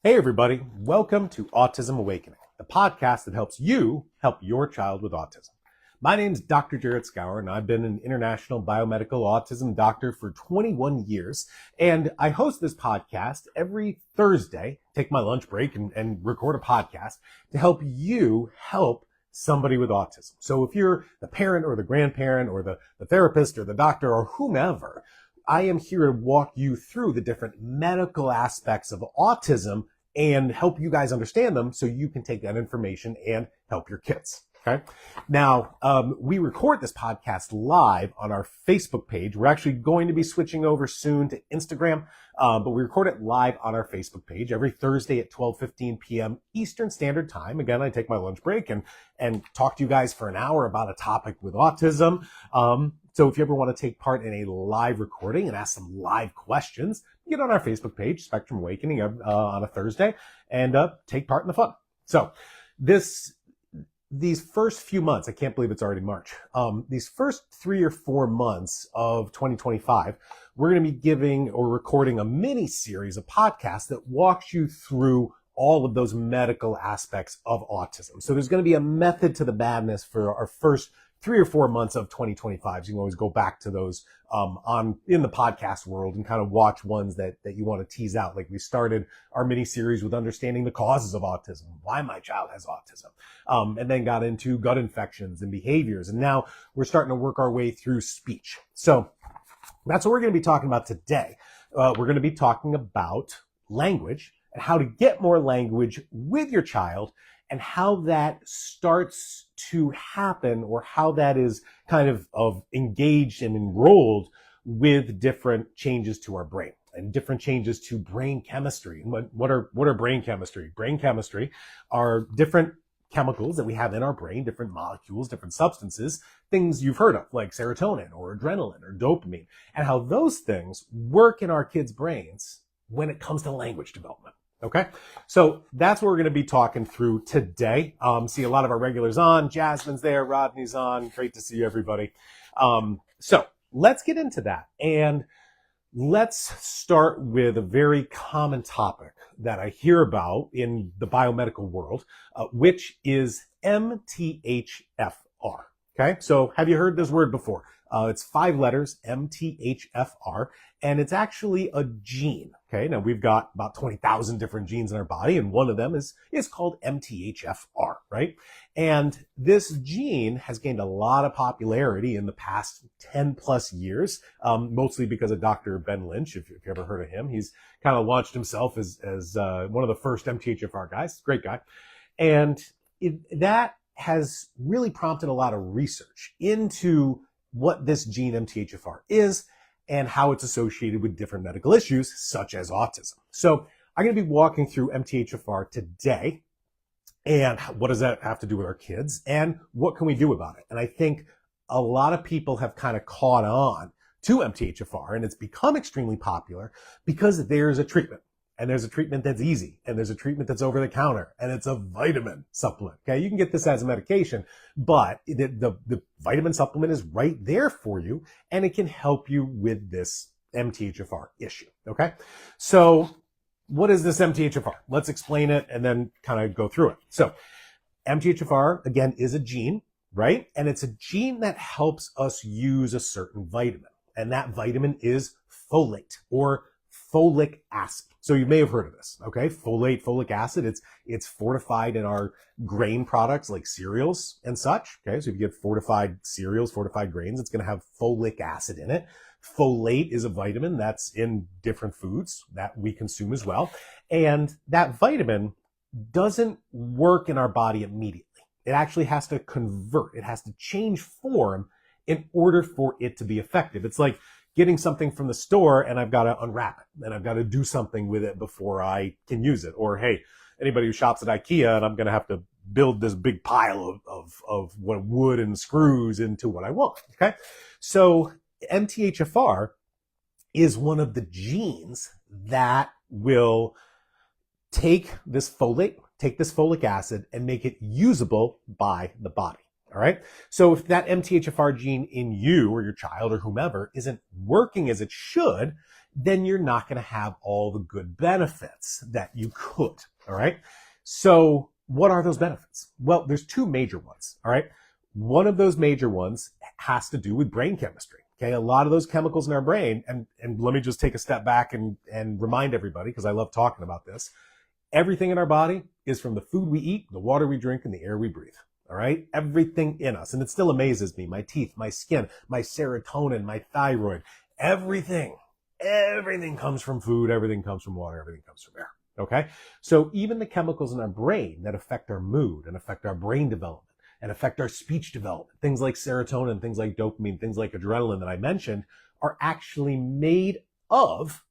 Hey everybody, welcome to Autism Awakening, the podcast that helps you help your child with autism. My name is Dr. Jared Skowron, and I've been an international biomedical autism doctor for 21 years, and I host this podcast every Thursday, take my lunch break and record a podcast to help you help somebody with autism. So if you're the parent or the grandparent or the therapist or the doctor or whomever, I am here to walk you through the different medical aspects of autism and help you guys understand them so you can take that information and help your kids. Okay. Now, we record this podcast live on our Facebook page. We're actually going to be switching over soon to Instagram, but we record it live on our Facebook page every Thursday at 12:15 p.m. Eastern Standard Time. Again, I take my lunch break and talk to you guys for an hour about a topic with autism. So if you ever want to take part in a live recording and ask some live questions, get on our Facebook page, Spectrum Awakening, on a Thursday, and take part in the fun. So these first few months, I can't believe it's already March, these first 3 or 4 months of 2025, we're going to be giving or recording a mini series of podcasts that walks you through all of those medical aspects of autism. So there's going to be a method to the madness for our first 3 or 4 months of 2025. So you can always go back to those in the podcast world and kind of watch ones that you want to tease out. Like we started our mini series with understanding the causes of autism, why my child has autism, and then got into gut infections and behaviors. And now we're starting to work our way through speech. So that's what we're going to be talking about today. We're going to be talking about language and how to get more language with your child and how that starts to happen, or how that is kind of engaged and enrolled with different changes to our brain and different changes to brain chemistry. And what are brain chemistry? Brain chemistry are different chemicals that we have in our brain, different molecules, different substances, things you've heard of, like serotonin or adrenaline or dopamine, and how those things work in our kids' brains when it comes to language development. Okay, so that's what we're going to be talking through today. See a lot of our regulars on. Jasmine's there, Rodney's on. Great to see you, everybody. So let's get into that. And let's start with a very common topic that I hear about in the biomedical world, which is MTHFR. Okay, so have you heard this word before? It's 5 letters, MTHFR, and it's actually a gene. Okay, now we've got about 20,000 different genes in our body, and one of them is called MTHFR, right? And this gene has gained a lot of popularity in the past 10 plus years, mostly because of Dr. Ben Lynch, if you've ever heard of him. He's kind of launched himself as one of the first MTHFR guys, great guy. And that has really prompted a lot of research into what this gene MTHFR is and how it's associated with different medical issues such as autism. So I'm going to be walking through MTHFR today, and what does that have to do with our kids, and what can we do about it? And I think a lot of people have kind of caught on to MTHFR, and it's become extremely popular because there's a treatment. And there's a treatment that's easy, and there's a treatment that's over the counter, and it's a vitamin supplement. Okay, you can get this as a medication, but the vitamin supplement is right there for you, and it can help you with this MTHFR issue. Okay, so what is this MTHFR? Let's explain it and then kind of go through it. So MTHFR, again, is a gene, right? And it's a gene that helps us use a certain vitamin, and that vitamin is folate, or folic acid. So you may have heard of this, okay? Folate, folic acid, it's fortified in our grain products like cereals and such, okay? So if you get fortified cereals, fortified grains, it's going to have folic acid in it. Folate is a vitamin that's in different foods that we consume as well. And that vitamin doesn't work in our body immediately. It actually has to convert. It has to change form in order for it to be effective. It's like getting something from the store and I've got to unwrap it and I've got to do something with it before I can use it. Or, hey, anybody who shops at IKEA and I'm going to have to build this big pile of wood and screws into what I want. Okay. So MTHFR is one of the genes that will take this folic acid and make it usable by the body. All right. So if that MTHFR gene in you or your child or whomever isn't working as it should, then you're not going to have all the good benefits that you could. All right. So what are those benefits? Well, there's two major ones. All right. One of those major ones has to do with brain chemistry. Okay. A lot of those chemicals in our brain, and let me just take a step back and remind everybody, because I love talking about this. Everything in our body is from the food we eat, the water we drink, and the air we breathe. All right. Everything in us. And it still amazes me. My teeth, my skin, my serotonin, my thyroid, everything comes from food. Everything comes from water. Everything comes from air. Okay. So even the chemicals in our brain that affect our mood and affect our brain development and affect our speech development, things like serotonin, things like dopamine, things like adrenaline that I mentioned, are actually made of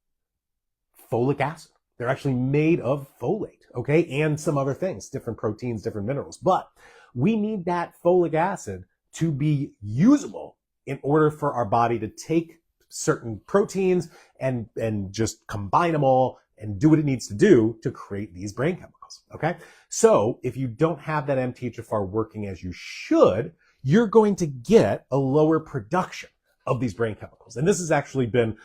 folic acid. They're actually made of folate, okay? And some other things, different proteins, different minerals. But we need that folic acid to be usable in order for our body to take certain proteins and just combine them all and do what it needs to do to create these brain chemicals, okay? So if you don't have that MTHFR working as you should, you're going to get a lower production of these brain chemicals. And this has actually been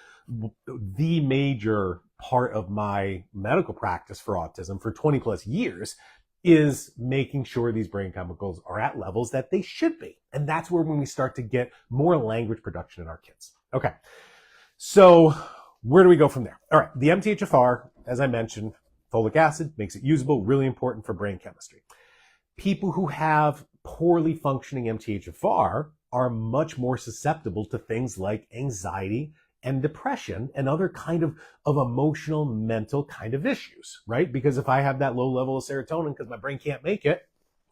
the major part of my medical practice for autism for 20 plus years, is making sure these brain chemicals are at levels that they should be. And that's where when we start to get more language production in our kids. Okay. So where do we go from there? All right. The MTHFR, as I mentioned, folic acid makes it usable, really important for brain chemistry. People who have poorly functioning MTHFR are much more susceptible to things like anxiety and depression and other kind of emotional, mental kind of issues, right? Because if I have that low level of serotonin because my brain can't make it,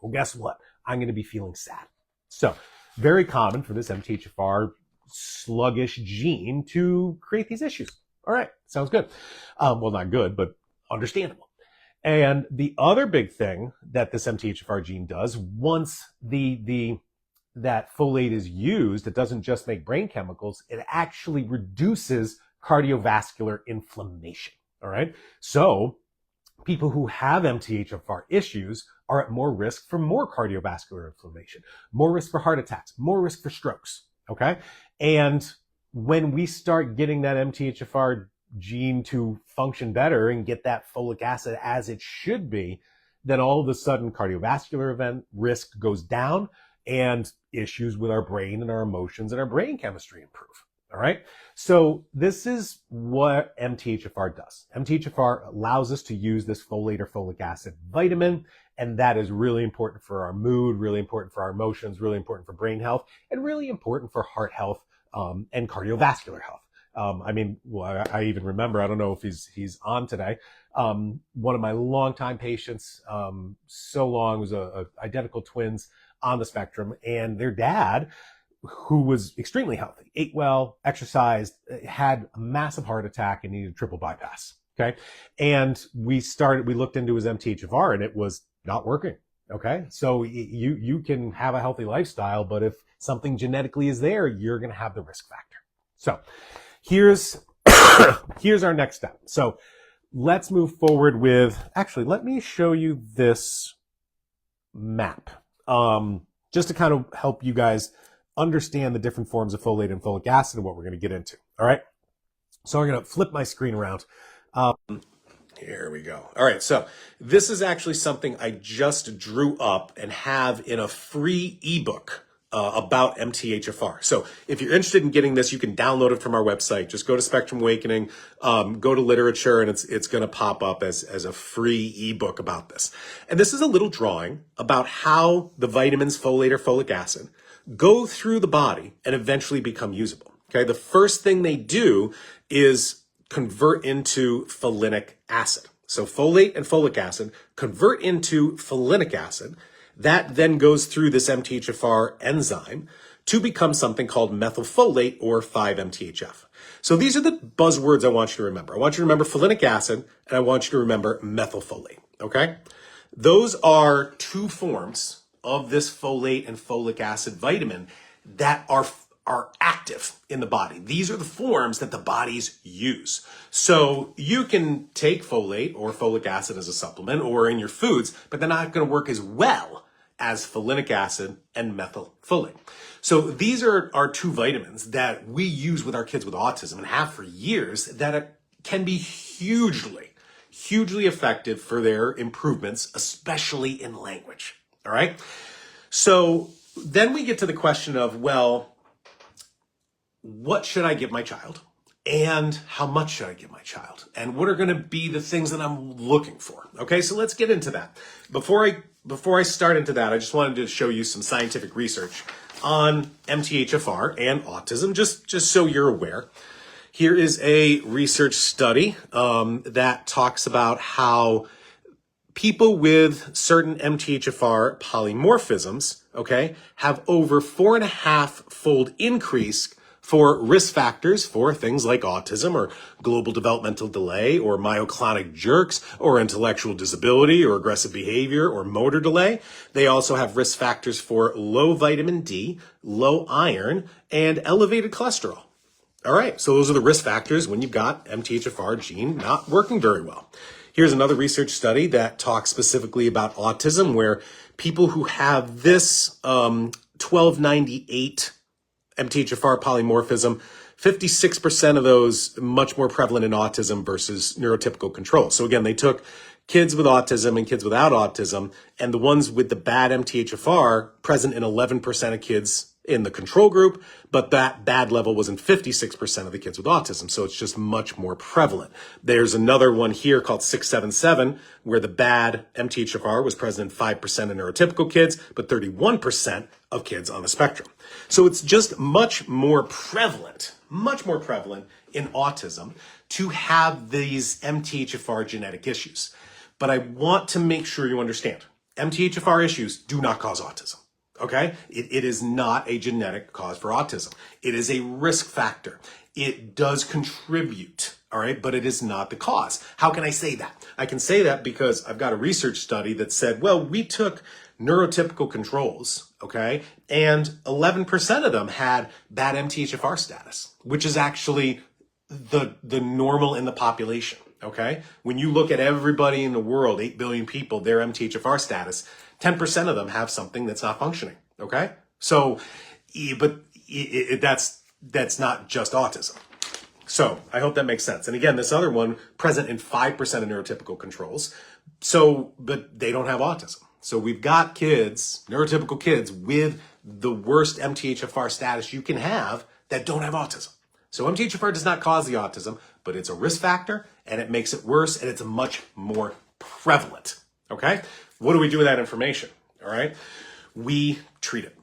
well, guess what? I'm going to be feeling sad. So very common for this MTHFR sluggish gene to create these issues. All right. Sounds good. Well, not good, but understandable. And the other big thing that this MTHFR gene does, once that folate is used, it doesn't just make brain chemicals, it actually reduces cardiovascular inflammation. All right. So people who have MTHFR issues are at more risk for more cardiovascular inflammation, more risk for heart attacks, more risk for strokes. Okay. And when we start getting that MTHFR gene to function better and get that folic acid as it should be, then all of a sudden cardiovascular event risk goes down and issues with our brain and our emotions and our brain chemistry improve. All right. So this is what MTHFR does. MTHFR allows us to use this folate or folic acid vitamin. And that is really important for our mood, really important for our emotions, really important for brain health, and really important for heart health, and cardiovascular health. I even remember, I don't know if he's on today. One of my longtime patients, so long, was a identical twins on the spectrum, and their dad, who was extremely healthy, ate well, exercised, had a massive heart attack and needed a triple bypass. Okay. And we looked into his MTHFR and it was not working. Okay. So you can have a healthy lifestyle, but if something genetically is there, you're going to have the risk factor. So here's our next step. So let's move forward with, actually, let me show you this map. Just to kind of help you guys understand the different forms of folate and folic acid and what we're going to get into. All right. So I'm going to flip my screen around. Here we go. All right. So this is actually something I just drew up and have in a free ebook about MTHFR. So if you're interested in getting this, you can download it from our website. Just go to Spectrum Awakening, go to literature, and it's going to pop up as a free ebook about this. And this is a little drawing about how the vitamins folate or folic acid go through the body and eventually become usable. Okay. The first thing they do is convert into folinic acid. So folate and folic acid convert into folinic acid. That then goes through this MTHFR enzyme to become something called methylfolate or 5-MTHF. So these are the buzzwords I want you to remember. I want you to remember folinic acid and I want you to remember methylfolate. Okay. Those are two forms of this folate and folic acid vitamin that are active in the body. These are the forms that the bodies use. So you can take folate or folic acid as a supplement or in your foods, but they're not going to work as well as folinic acid and methylfolate. So these are our two vitamins that we use with our kids with autism and have for years that can be hugely effective for their improvements, especially in language. All right. So then we get to the question of, well, what should I give my child? And how much should I give my child? And what are going to be the things that I'm looking for? Okay, so let's get into that. Before I start into that, I just wanted to show you some scientific research on MTHFR and autism, just so you're aware. Here is a research study that talks about how people with certain MTHFR polymorphisms, okay, have over 4.5-fold increase for risk factors for things like autism or global developmental delay or myoclonic jerks or intellectual disability or aggressive behavior or motor delay. They also have risk factors for low vitamin D, low iron, and elevated cholesterol. All right, so those are the risk factors when you've got MTHFR gene not working very well. Here's another research study that talks specifically about autism, where people who have this 1298 MTHFR polymorphism, 56% of those much more prevalent in autism versus neurotypical control. So again, they took kids with autism and kids without autism, and the ones with the bad MTHFR present in 11% of kids in the control group, but that bad level was in 56% of the kids with autism. So it's just much more prevalent. There's another one here called 677, where the bad MTHFR was present in 5% of neurotypical kids, but 31% of kids on the spectrum. So it's just much more prevalent in autism to have these MTHFR genetic issues. But I want to make sure you understand, MTHFR issues do not cause autism. Okay? It is not a genetic cause for autism. It is a risk factor. It does contribute, all right, but it is not the cause. How can I say that? I can say that because I've got a research study that said, well, we took neurotypical controls, okay, and 11% of them had bad MTHFR status, which is actually the normal in the population, okay? When you look at everybody in the world, 8 billion people, their MTHFR status, 10% of them have something that's not functioning, okay? So, but that's not just autism. So I hope that makes sense. And again, this other one present in 5% of neurotypical controls. So, but they don't have autism. So we've got kids, neurotypical kids with the worst MTHFR status you can have that don't have autism. So MTHFR does not cause the autism, but it's a risk factor and it makes it worse and it's much more prevalent, okay? What do we do with that information? All right. We treat it.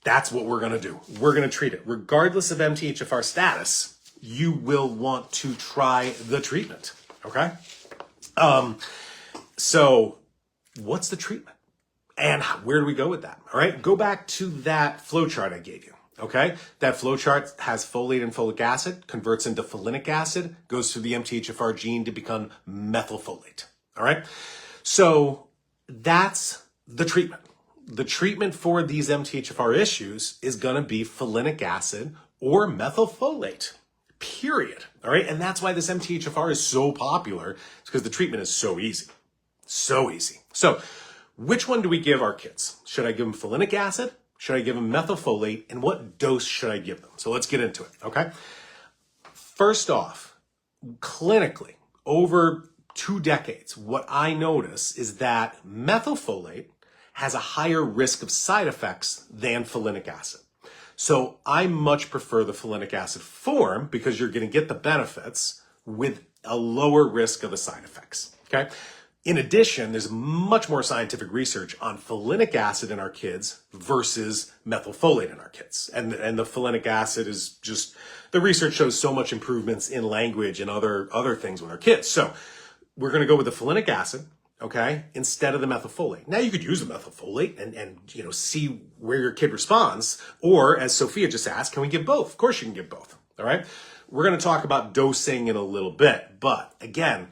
That's what we're going to do. We're going to treat it. Regardless of MTHFR status, you will want to try the treatment. Okay. So what's the treatment? And where do we go with that? All right. Go back to that flow chart I gave you. Okay. That flow chart has folate and folic acid, converts into folinic acid, goes through the MTHFR gene to become methylfolate. All right. So that's the treatment. The treatment for these MTHFR issues is going to be folinic acid or methylfolate, period. All right. And that's why this MTHFR is so popular. It's because the treatment is so easy. So easy. So which one do we give our kids? Should I give them folinic acid? Should I give them methylfolate? And what dose should I give them? So let's get into it. Okay. First off, clinically, over 2 decades, what I notice is that methylfolate has a higher risk of side effects than folinic acid. So I much prefer the folinic acid form because you're going to get the benefits with a lower risk of the side effects. Okay. In addition, there's much more scientific research on folinic acid in our kids versus methylfolate in our kids. And the folinic acid is just, the research shows so much improvements in language and other things with our kids. So we're going to go with the folinic acid, okay, instead of the methylfolate. Now you could use the methylfolate and see where your kid responds. Or as Sophia just asked, can we give both? Of course you can give both. All right. We're going to talk about dosing in a little bit, but again,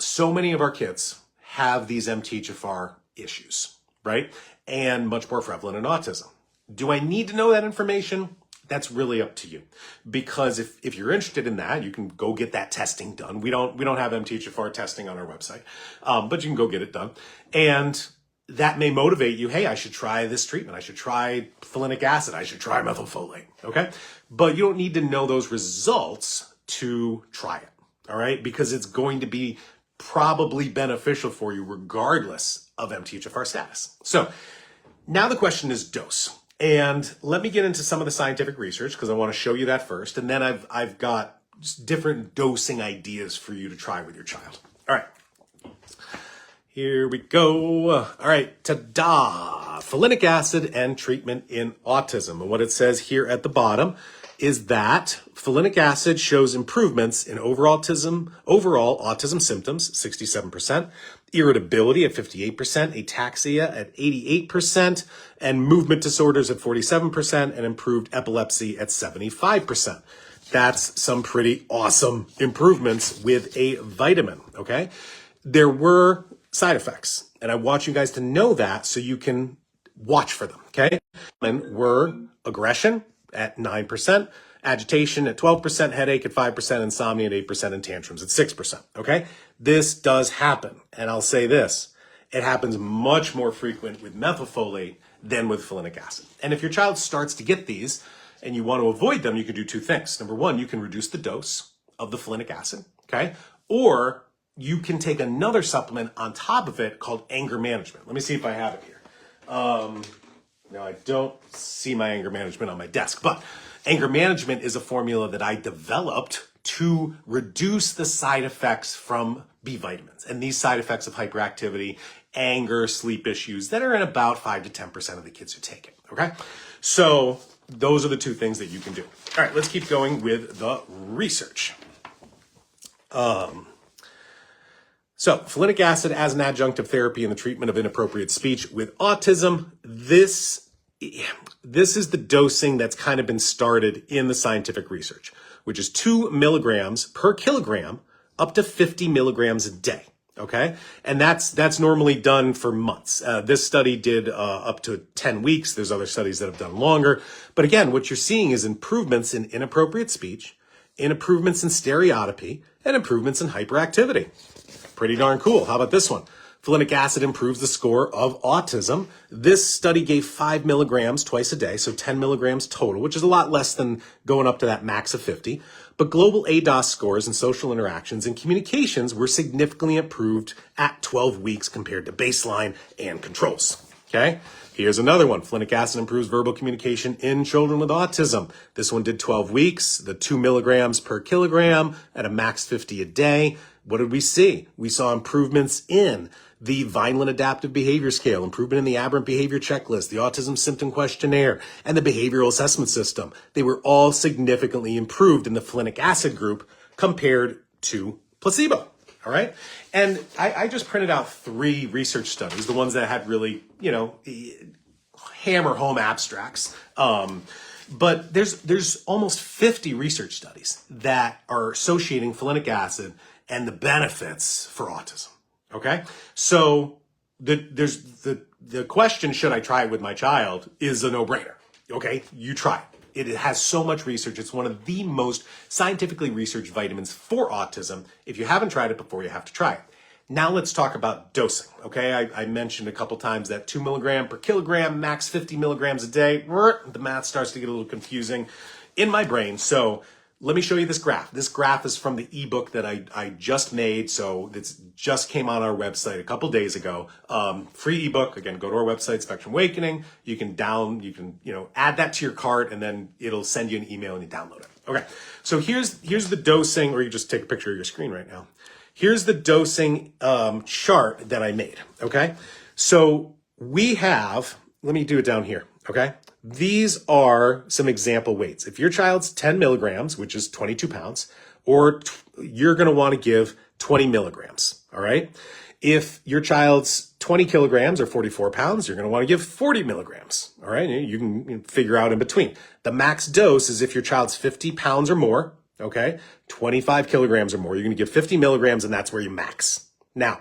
so many of our kids have these MTHFR issues, right? And much more prevalent in autism. Do I need to know that information? That's really up to you. Because if you're interested in that, you can go get that testing done. We don't have MTHFR testing on our website, but you can go get it done. And that may motivate you. Hey, I should try this treatment. I should try folinic acid. I should try methylfolate. Okay. But you don't need to know those results to try it. All right. Because it's going to be probably beneficial for you regardless of MTHFR status. So now the question is dose. And let me get into some of the scientific research because I want to show you that first. And then I've got just different dosing ideas for you to try with your child. All right. Here we go. All right, ta-da! Folinic acid and treatment in autism. And what it says here at the bottom is that folinic acid shows improvements in overall autism symptoms, 67%, irritability at 58%, ataxia at 88%, and movement disorders at 47%, and improved epilepsy at 75%. That's some pretty awesome improvements with a vitamin, okay? There were side effects, and I want you guys to know that so you can watch for them, okay? And were aggression at 9%, agitation at 12%, headache at 5%, insomnia at 8%, and tantrums at 6%, okay? This does happen, and I'll say this, it happens much more frequent with methylfolate than with folinic acid. And if your child starts to get these and you want to avoid them, you can do two things. Number one, you can reduce the dose of the folinic acid, okay? Or you can take another supplement on top of it called anger management. Let me see if I have it here. No, I don't see my anger management on my desk, but anger management is a formula that I developed to reduce the side effects from B vitamins. And these side effects of hyperactivity, anger, sleep issues that are in about 5 to 10% of the kids who take it, okay? So those are the two things that you can do. All right, let's keep going with the research. So, folinic acid as an adjunctive therapy in the treatment of inappropriate speech with autism. This is the dosing that's kind of been started in the scientific research, which is 2 milligrams per kilogram up to 50 milligrams a day. Okay. And that's normally done for months. This study did up to 10 weeks. There's other studies that have done longer. But again, what you're seeing is improvements in inappropriate speech, improvements in stereotypy, and improvements in hyperactivity. Pretty darn cool. How about this one? Folinic acid improves the score of autism. This study gave 5 milligrams twice a day, so 10 milligrams total, which is a lot less than going up to that max of 50. But global ADOS scores and social interactions and communications were significantly improved at 12 weeks compared to baseline and controls. Okay? Here's another one. Folinic acid improves verbal communication in children with autism. This one did 12 weeks, the 2 milligrams per kilogram at a max 50 a day. What did we see? We saw improvements in the Vineland Adaptive Behavior Scale, improvement in the Aberrant Behavior Checklist, the Autism Symptom Questionnaire, and the Behavioral Assessment System. They were all significantly improved in the folinic acid group compared to placebo. All right. And I just printed out 3 research studies, the ones that had really, hammer home abstracts. But there's almost 50 research studies that are associating folinic acid and the benefits for autism. Okay. So the question, should I try it with my child, is a no-brainer. Okay. You try it. It has so much research. It's one of the most scientifically researched vitamins for autism. If you haven't tried it before, you have to try it. Now let's talk about dosing. Okay. I mentioned a couple times that 2 milligram per kilogram, max 50 milligrams a day. The math starts to get a little confusing in my brain. So let me show you this graph. This graph is from the ebook that I just made. So it's just came on our website a couple days ago. Free ebook. Again, go to our website, Spectrum Awakening. You can add that to your cart, and then it'll send you an email and you download it. Okay. So here's the dosing, or you just take a picture of your screen right now. Here's the dosing chart that I made. Okay. So we have, let me do it down here. Okay. These are some example weights. If your child's 10 milligrams, which is 22 pounds, you're going to want to give 20 milligrams. All right. If your child's 20 kilograms or 44 pounds, you're going to want to give 40 milligrams. All right. You can figure out in between. The max dose is if your child's 50 pounds or more. Okay. 25 kilograms or more, you're going to give 50 milligrams, and that's where you max. Now,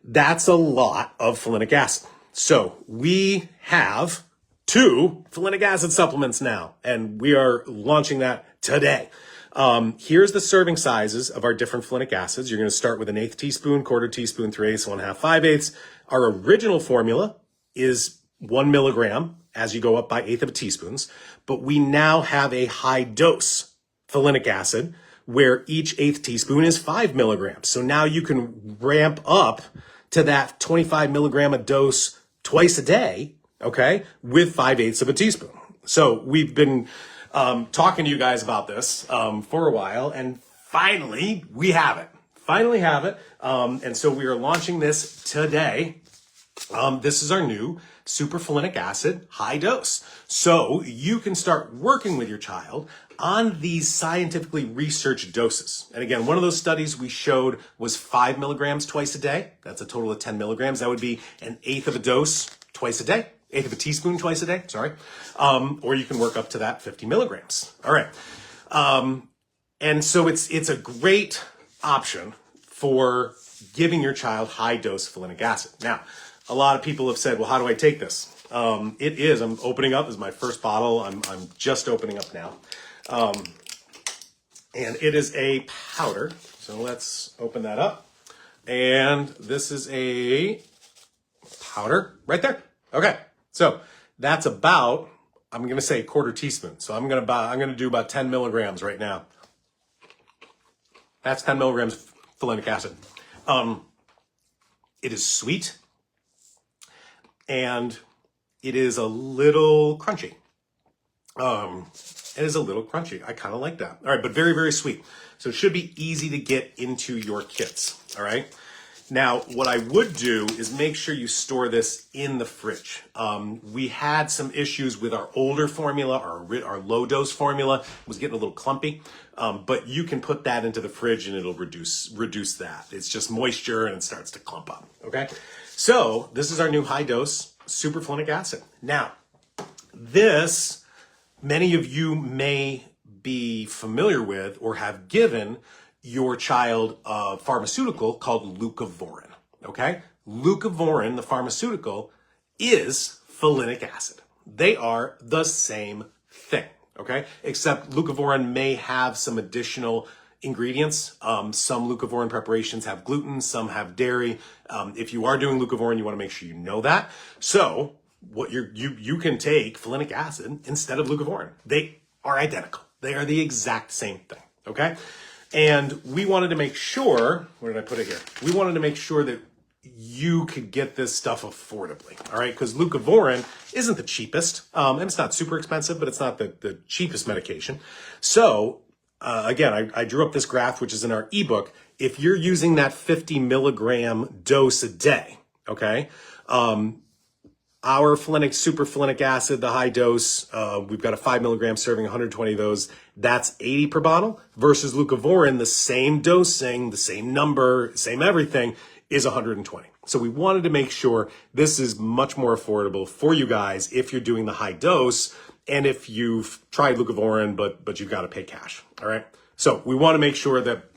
that's a lot of folinic acid. So we have 2 folinic acid supplements now, and we are launching that today. Here's the serving sizes of our different folinic acids. You're going to start with an 1/8 teaspoon, 1/4 teaspoon, 3/8, 1/2, 5/8. Our original formula is 1 milligram as you go up by 1/8 of a teaspoons, but we now have a high dose folinic acid where each 1/8 teaspoon is 5 milligrams. So now you can ramp up to that 25 milligram a dose twice a day, okay, with 5/8 of a teaspoon. So we've been talking to you guys about this for a while, and finally we have it. And so we are launching this today. This is our new superfolinic acid high dose. So you can start working with your child on these scientifically researched doses. And again, one of those studies we showed was 5 milligrams twice a day. That's a total of 10 milligrams. That would be an 1/8 of a dose twice a day. 1/8 of a teaspoon twice a day, sorry. Or you can work up to that 50 milligrams. All right. And so it's a great option for giving your child high dose folinic acid. Now, a lot of people have said, well, how do I take this? I'm opening up, this is my first bottle. I'm just opening up now. And it is a powder. So let's open that up. And this is a powder right there. Okay. So that's about, I'm going to say 1/4 teaspoon. So I'm going to do about 10 milligrams right now. That's 10 milligrams of folinic acid. It is sweet and it is a little crunchy. It is a little crunchy. I kind of like that. All right, but very, very sweet. So it should be easy to get into your kits. All right. Now, what I would do is make sure you store this in the fridge. We had some issues with our older formula, our low dose formula. It was getting a little clumpy, but you can put that into the fridge and it'll reduce that. It's just moisture and it starts to clump up, okay? So this is our new high dose superfolinic acid. Now, this, many of you may be familiar with or have given your child a pharmaceutical called Leucovorin, okay? Leucovorin, the pharmaceutical, is folinic acid. They are the same thing, okay? Except Leucovorin may have some additional ingredients. Some Leucovorin preparations have gluten, some have dairy. If you are doing Leucovorin, you wanna make sure you know that. So what you can take folinic acid instead of Leucovorin. They are identical. They are the exact same thing, okay? And we wanted to make sure, where did I put it here? We wanted to make sure that you could get this stuff affordably, all right? Because Leucovorin isn't the cheapest, and it's not super expensive, but it's not the cheapest medication. So, again, I drew up this graph, which is in our ebook. If you're using that 50 milligram dose a day, okay? Our superfolinic acid, the high dose, we've got a 5 milligram serving, 120 of those. That's 80 per bottle versus Leucovorin, the same dosing, the same number, same everything, is 120. So we wanted to make sure this is much more affordable for you guys if you're doing the high dose and if you've tried Leucovorin, but you've got to pay cash. All right. So we want to make sure that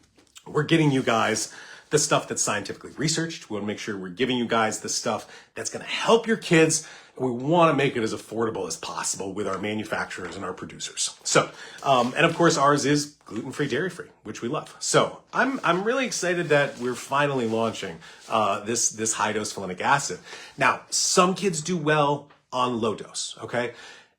we're getting you guys the stuff that's scientifically researched. We want to make sure we're giving you guys the stuff that's going to help your kids. And we want to make it as affordable as possible with our manufacturers and our producers. So, and of course ours is gluten-free, dairy-free, which we love. So I'm really excited that we're finally launching this high-dose folinic acid. Now, some kids do well on low dose, okay?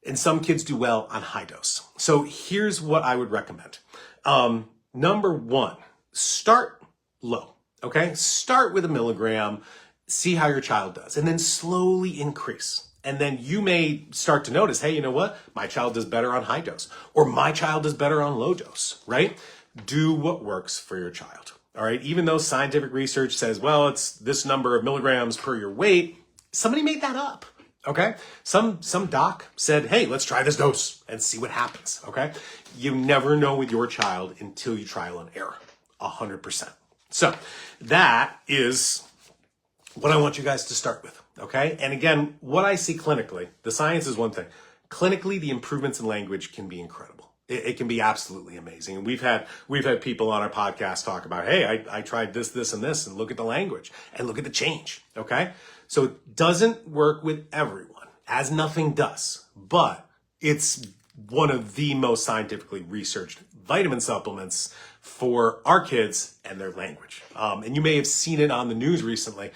And some kids do well on high dose. So here's what I would recommend. Number one, start low. Okay, start with 1 milligram, see how your child does, and then slowly increase. And then you may start to notice, hey, you know what? My child does better on high dose, or my child does better on low dose, right? Do what works for your child, all right? Even though scientific research says, well, it's this number of milligrams per your weight, somebody made that up, okay? Some doc said, hey, let's try this dose and see what happens, okay? You never know with your child until you trial and error, 100%. So that is what I want you guys to start with, okay? And again, what I see clinically, the science is one thing. Clinically, the improvements in language can be incredible. It can be absolutely amazing. And we've had people on our podcast talk about, hey, I tried this, and this, and look at the language and look at the change, okay? So it doesn't work with everyone, as nothing does, but it's one of the most scientifically researched, vitamin supplements for our kids and their language. And you may have seen it on the news recently.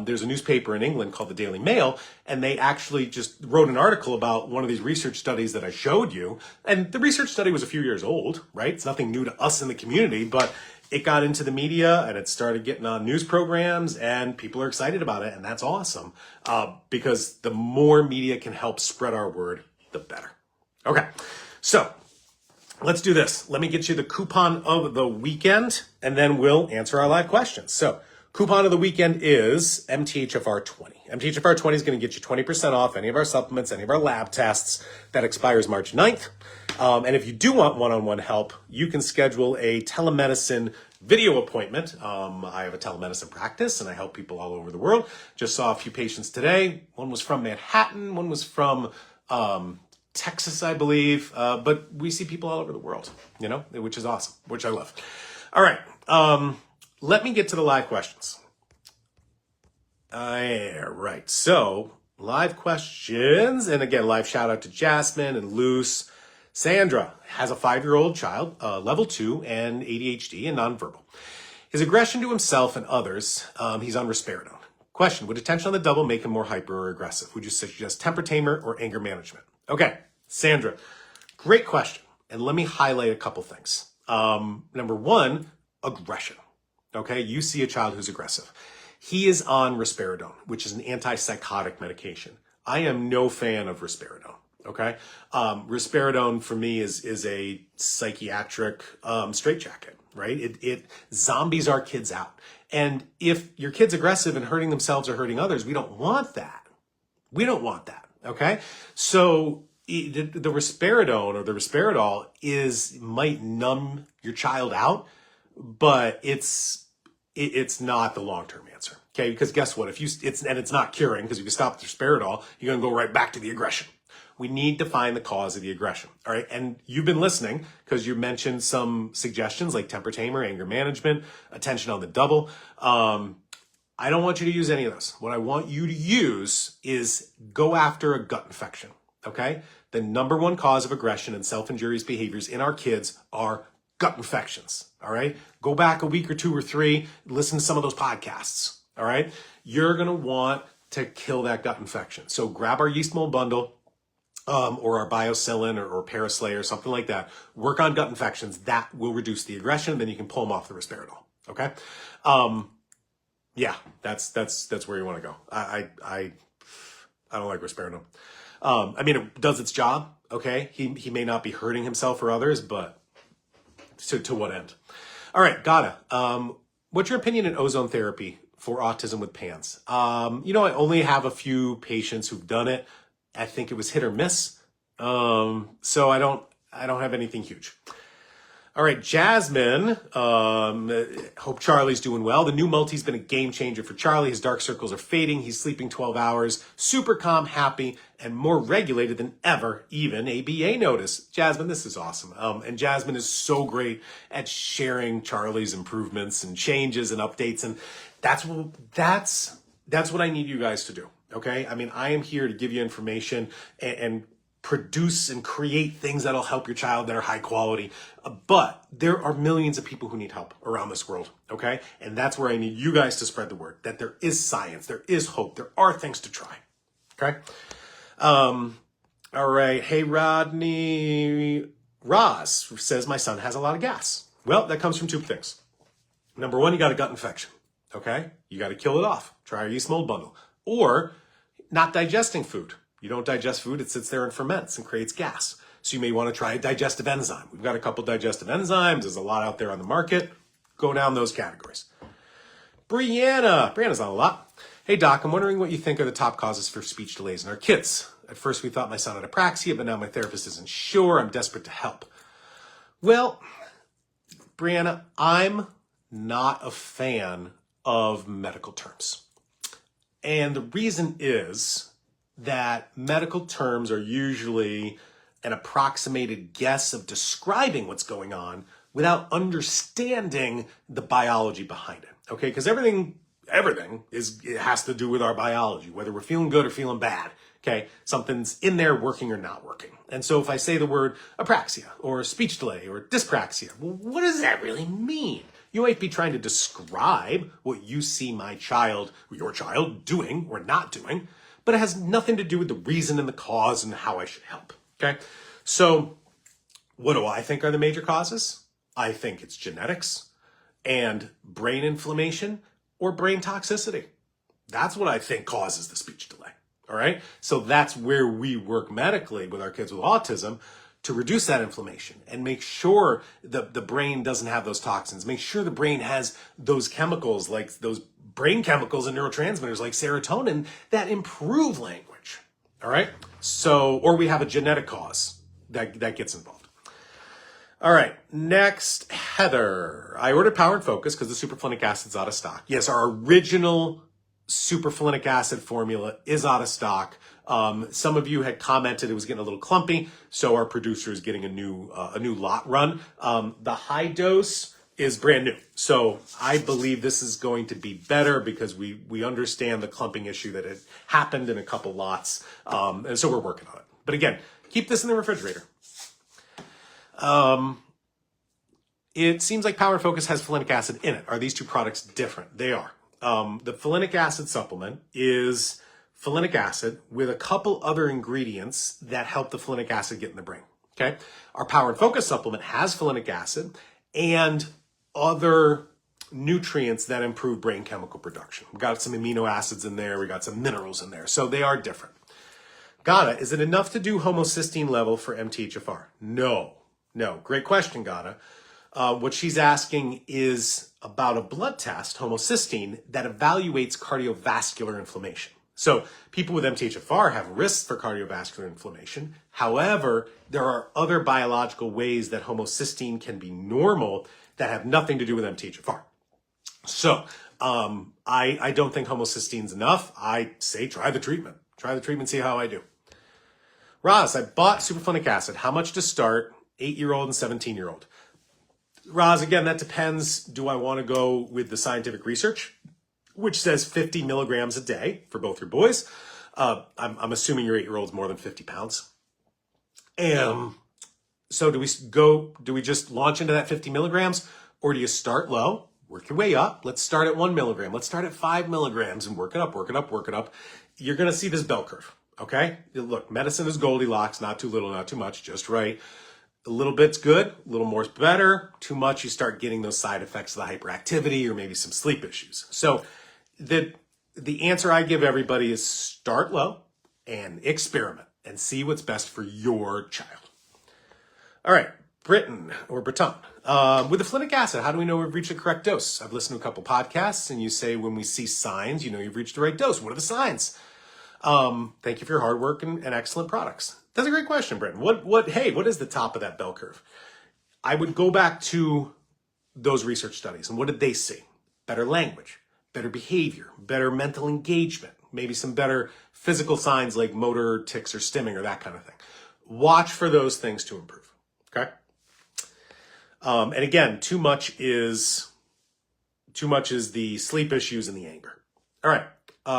There's a newspaper in England called the Daily Mail, and they actually just wrote an article about one of these research studies that I showed you. And the research study was a few years old, right? It's nothing new to us in the community, but it got into the media and it started getting on news programs, and people are excited about it. And that's awesome, because the more media can help spread our word, the better. Okay, so let's do this. Let me get you the coupon of the weekend, and then we'll answer our live questions. So coupon of the weekend is MTHFR 20. MTHFR 20 is going to get you 20% off any of our supplements, any of our lab tests. That expires March 9th. And if you do want one-on-one help, you can schedule a telemedicine video appointment. I have a telemedicine practice, and I help people all over the world. Just saw a few patients today. One was from Manhattan. One was from Texas, I believe. But we see people all over the world, you know, which is awesome, which I love. All right. Let me get to the live questions. Right. So live questions. And again, live shout out to Jasmine and Luce. Sandra has a 5-year-old child, level 2 and ADHD and nonverbal. His aggression to himself and others, he's on risperidone. Question, would attention on the double make him more hyper or aggressive? Would you suggest temper tamer or anger management? Okay, Sandra, great question. And let me highlight a couple things. Number one, aggression. Okay, you see a child who's aggressive. He is on risperidone, which is an antipsychotic medication. I am no fan of risperidone. Okay. Risperidone for me is a psychiatric, straitjacket, right? It zombies our kids out. And if your kid's aggressive and hurting themselves or hurting others, we don't want that. We don't want that. Okay. So the risperidone or the risperidol might numb your child out, but it's not the long-term answer. Okay. Because guess what? It's not curing, because if you stop the risperidol, you're going to go right back to the aggression. We need to find the cause of the aggression. All right. And you've been listening because you mentioned some suggestions like temper tamer, anger management, attention on the double. I don't want you to use any of those. What I want you to use is go after a gut infection. Okay. The number one cause of aggression and self-injurious behaviors in our kids are gut infections. All right. Go back a week or 2 or 3, listen to some of those podcasts. All right. You're going to want to kill that gut infection. So grab our yeast mold bundle, or our biocillin or Paraslay or something like that. Work on gut infections. That will reduce the aggression. Then you can pull them off the risperidol. Okay. Yeah, that's where you want to go. I don't like risperidone. I mean, it does its job. Okay. He may not be hurting himself or others, but to what end? All right. What's your opinion in ozone therapy for autism with PANS? I only have a few patients who've done it. I think it was hit or miss. So I don't have anything huge. All right, Jasmine, hope Charlie's doing well. The new multi's been a game changer for Charlie. His dark circles are fading. He's sleeping 12 hours, super calm, happy, and more regulated than ever, even ABA notice. Jasmine, this is awesome. And Jasmine is so great at sharing Charlie's improvements and changes and updates. And that's what I need you guys to do. Okay. I mean, I am here to give you information and produce and create things that'll help your child that are high quality. But there are millions of people who need help around this world. Okay. And that's where I need you guys to spread the word that there is science, there is hope, there are things to try. Okay. All right. Hey, Rodney. Roz says my son has a lot of gas. Well, that comes from 2 things. Number one, you got a gut infection. Okay. You got to kill it off. Try our yeast mold bundle. Or not digesting food. You don't digest food, it sits there and ferments and creates gas. So you may want to try a digestive enzyme. We've got a couple digestive enzymes. There's a lot out there on the market. Go down those categories. Brianna's on a lot. Hey, Doc, I'm wondering what you think are the top causes for speech delays in our kids. At first, we thought my son had apraxia, but now my therapist isn't sure. I'm desperate to help. Well, Brianna, I'm not a fan of medical terms. And the reason is that medical terms are usually an approximated guess of describing what's going on without understanding the biology behind it. Okay, because everything it has to do with our biology. Whether we're feeling good or feeling bad, Okay, something's in there working or not working. And so if I say the word apraxia or speech delay or dyspraxia, well, what does that really mean? You might be trying to describe what you see my child, or your child, doing or not doing, but it has nothing to do with the reason and the cause and how I should help. Okay, so what do I think are the major causes? I think it's genetics and brain inflammation or brain toxicity. That's what I think causes the speech delay. All right. So that's where we work medically with our kids with autism to reduce that inflammation and make sure the brain doesn't have those toxins. Make sure the brain has those chemicals, like those brain chemicals and neurotransmitters like serotonin that improve language. All right. So, or we have a genetic cause that gets involved. All right. Next, Heather. I ordered Power and Focus because the superfolinic acid's out of stock. Yes, our original superfolinic acid formula is out of stock. Some of you had commented it was getting a little clumpy, so our producer is getting a new lot run. The high dose is brand new, so I believe this is going to be better because we understand the clumping issue that had happened in a couple lots, and so we're working on it. But again, keep this in the refrigerator. It seems like Power and Focus has folinic acid in it. Are these two products different? They are. The folinic acid supplement is folinic acid with a couple other ingredients that help the folinic acid get in the brain. Okay. Our Power and Focus supplement has folinic acid and other nutrients that improve brain chemical production. We got some amino acids in there. We got some minerals in there. So they are different. Gada, is it enough to do homocysteine level for MTHFR? No. Great question, Gada. What she's asking is about a blood test, homocysteine, that evaluates cardiovascular inflammation. So people with MTHFR have risks for cardiovascular inflammation. However, there are other biological ways that homocysteine can be normal that have nothing to do with MTHFR. So I don't think homocysteine's enough. I say try the treatment. Try the treatment, see how I do. Roz, I bought superfolinic acid. How much to start? 8-year-old and 17-year-old. Roz, again, that depends. Do I want to go with the scientific research, which says 50 milligrams a day for both your boys? I'm assuming your 8-year-old's more than 50 pounds. And so do we just launch into that 50 milligrams, or do you start low, work your way up? Let's start at 1 milligram. Let's start at 5 milligrams and work it up. You're going to see this bell curve. Okay. Look, medicine is Goldilocks, not too little, not too much, just right. A little bit's good, a little more's better. Too much, you start getting those side effects of the hyperactivity or maybe some sleep issues. So the answer I give everybody is start low and experiment and see what's best for your child. All right, Breton. With the folinic acid, how do we know we've reached the correct dose? I've listened to a couple podcasts and you say when we see signs, you know you've reached the right dose. What are the signs? Thank you for your hard work and excellent products. That's a great question, Britton. What is the top of that bell curve? I would go back to those research studies and what did they see? Better language, better behavior, better mental engagement, maybe some better physical signs like motor tics or stimming or that kind of thing. Watch for those things to improve. Okay. And again, too much is the sleep issues and the anger. All right.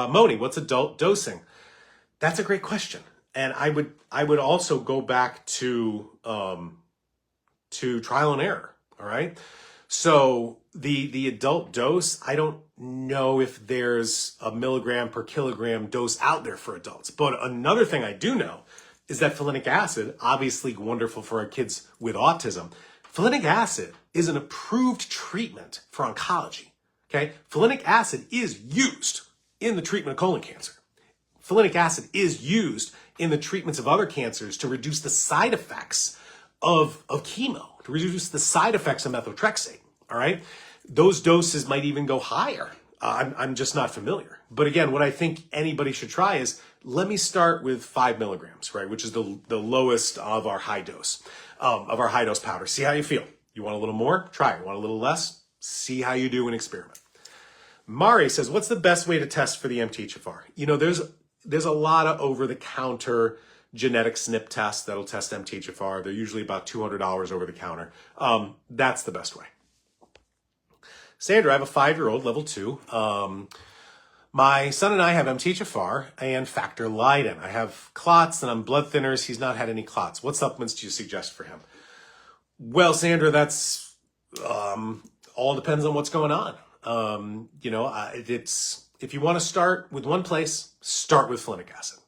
Moni, what's adult dosing? That's a great question. And I would also go back to trial and error. All right. So the adult dose, I don't know if there's a milligram per kilogram dose out there for adults. But another thing I do know is that folinic acid, obviously wonderful for our kids with autism. Folinic acid is an approved treatment for oncology. Okay. Folinic acid is used in the treatment of colon cancer. Folinic acid is used in the treatments of other cancers to reduce the side effects of chemo, to reduce the side effects of methotrexate. All right. Those doses might even go higher. I'm just not familiar. But again, what I think anybody should try is let me start with 5 milligrams, right? Which is the lowest of our high dose, powder. See how you feel. You want a little more? Try it. Want a little less? See how you do and experiment. Mari says, what's the best way to test for the MTHFR? You know, there's a lot of over-the-counter genetic SNP tests that'll test MTHFR. They're usually about $200 over the counter. That's the best way. Sandra, I have a 5-year-old, level 2. My son and I have MTHFR and factor Leiden. I have clots and I'm blood thinners. He's not had any clots. What supplements do you suggest for him? Well, Sandra, that's all depends on what's going on. If you want to start with one place, start with Folinic Acid.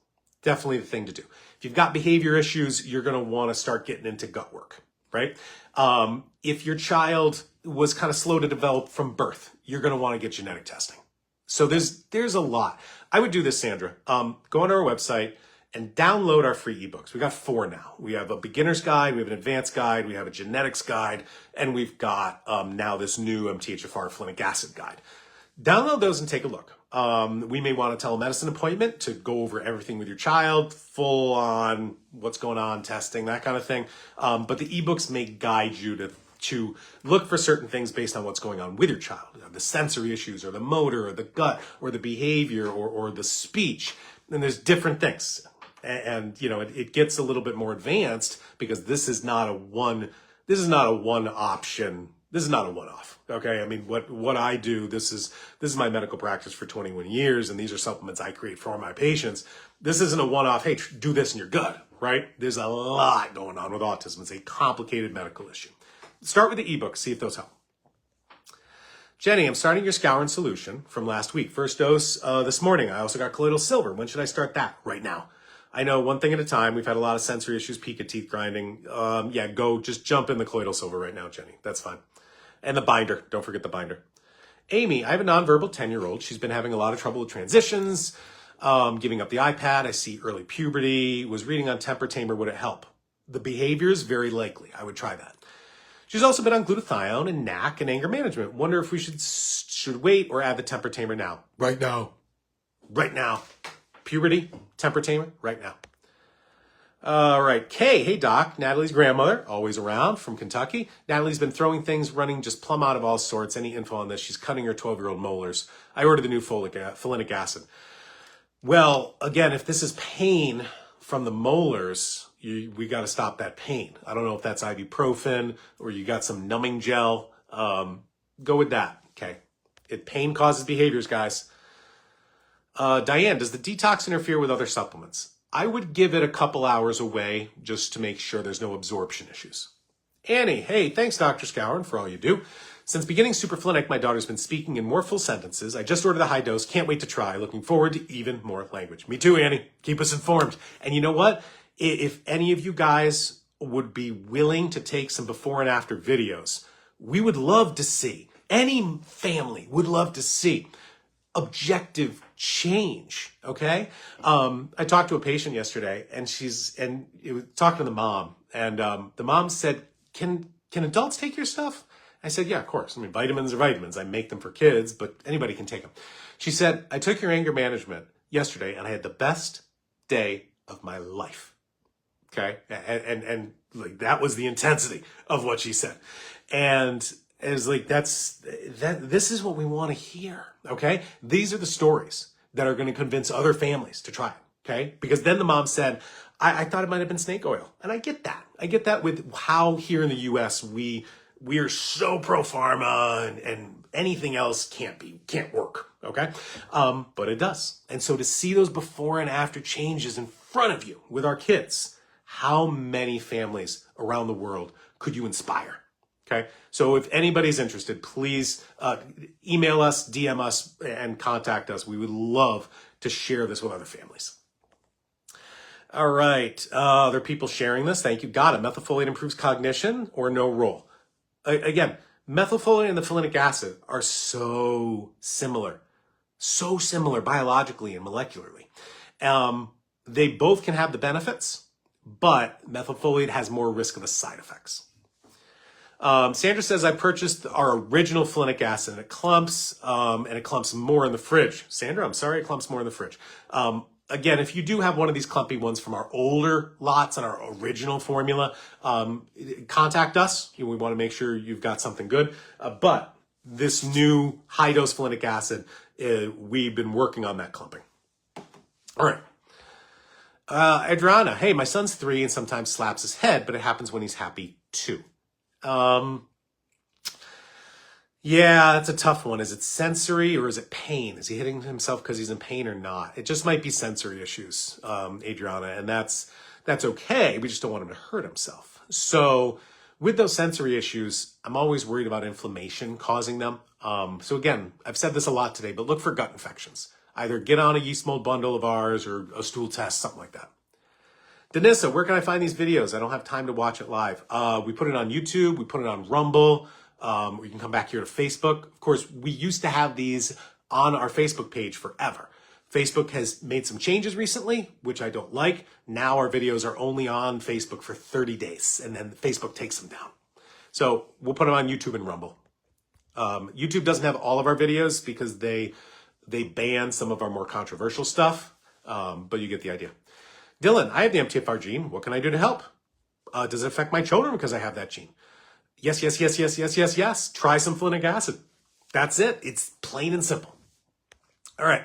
Definitely the thing to do. If you've got behavior issues, you're going to want to start getting into gut work, right? If your child was kind of slow to develop from birth, you're going to want to get genetic testing. So there's a lot. I would do this, Sandra. Go on our website and download our free ebooks. We got 4 now. We have a beginner's guide, we have an advanced guide, we have a genetics guide, and we've got now this new MTHFR Folinic Acid guide. Download those and take a look. We may want a telemedicine appointment to go over everything with your child, full on what's going on, testing, that kind of thing. But the ebooks may guide you to look for certain things based on what's going on with your child, the sensory issues or the motor or the gut or the behavior or the speech. And there's different things. And it gets a little bit more advanced because this is not a one option. This is not a one-off. Okay. I mean, what I do, this is my medical practice for 21 years. And these are supplements I create for my patients. This isn't a one-off. Hey, do this and you're good, right? There's a lot going on with autism. It's a complicated medical issue. Start with the ebook, see if those help. Jenny, I'm starting your Skowron solution from last week. First dose this morning. I also got colloidal silver. When should I start that? Right now. I know, one thing at a time. We've had a lot of sensory issues, pica teeth grinding. Just jump in the colloidal silver right now, Jenny. That's fine. And the binder. Don't forget the binder. Amy, I have a nonverbal 10-year-old. She's been having a lot of trouble with transitions, giving up the iPad. I see early puberty. Was reading on temper tamer. Would it help? The behaviors, very likely. I would try that. She's also been on glutathione and NAC and anger management. Wonder if we should wait or add the temper tamer now. Right now. Right now. Puberty, temper tamer, right now. All right. Kay, hey doc, Natalie's grandmother, always around, from Kentucky. Natalie's been throwing things, running just plumb out of all sorts. Any info on this? She's cutting her 12-year-old molars. I ordered the new Folinic Acid. Well, again, if this is pain from the molars, we got to stop that pain. I don't know if that's ibuprofen or you got some numbing gel. Go with that. Okay. Pain causes behaviors, guys. Diane, does the detox interfere with other supplements? I would give it a couple hours away just to make sure there's no absorption issues. Annie, hey, thanks Dr. Skowron for all you do. Since beginning Superfolinic, my daughter's been speaking in more full sentences. I just ordered the high dose. Can't wait to try. Looking forward to even more language. Me too, Annie. Keep us informed. And you know what? If any of you guys would be willing to take some before and after videos, we would love to see, any family would love to see objective change. Okay. I talked to a patient yesterday and talking to the mom and, the mom said, can adults take your stuff? I said, yeah, of course. I mean, vitamins are vitamins. I make them for kids, but anybody can take them. She said, I took your anger management yesterday and I had the best day of my life. Okay. And like, that was the intensity of what she said. And it was like, this is what we want to hear. Okay. These are the stories that are going to convince other families to try it. Okay. Because then the mom said, I thought it might've been snake oil. And I get that. I get that with how here in the US, we are so pro pharma and anything else can't work. Okay. But it does. And so to see those before and after changes in front of you with our kids, how many families around the world could you inspire? Okay. So if anybody's interested, please email us, DM us, and contact us. We would love to share this with other families. All right. There are people sharing this. Thank you. Got it. Methylfolate improves cognition or no role. Again, methylfolate and the folinic acid are so similar biologically and molecularly. They both can have the benefits, but methylfolate has more risk of the side effects. Sandra says, I purchased our original Folinic Acid and it clumps more in the fridge. Sandra, I'm sorry, it clumps more in the fridge. Again, if you do have one of these clumpy ones from our older lots and our original formula, contact us. We want to make sure you've got something good. But this new high-dose Folinic Acid, we've been working on that clumping. All right. Adriana, hey, my son's 3 and sometimes slaps his head, but it happens when he's happy too. Yeah, that's a tough one. Is it sensory or is it pain? Is he hitting himself because he's in pain or not? It just might be sensory issues, Adriana, and that's okay. We just don't want him to hurt himself. So with those sensory issues, I'm always worried about inflammation causing them. So again, I've said this a lot today, but look for gut infections. Either get on a yeast mold bundle of ours or a stool test, something like that. Denissa, where can I find these videos? I don't have time to watch it live. We put it on YouTube. We put it on Rumble. You can come back here to Facebook. Of course, we used to have these on our Facebook page forever. Facebook has made some changes recently, which I don't like. Now our videos are only on Facebook for 30 days, and then Facebook takes them down. So we'll put them on YouTube and Rumble. YouTube doesn't have all of our videos because they ban some of our more controversial stuff, but you get the idea. Dylan, I have the MTHFR gene. What can I do to help? Does it affect my children because I have that gene? Yes, yes, yes, yes, yes, yes, yes. Try some folinic acid. That's it. It's plain and simple. All right.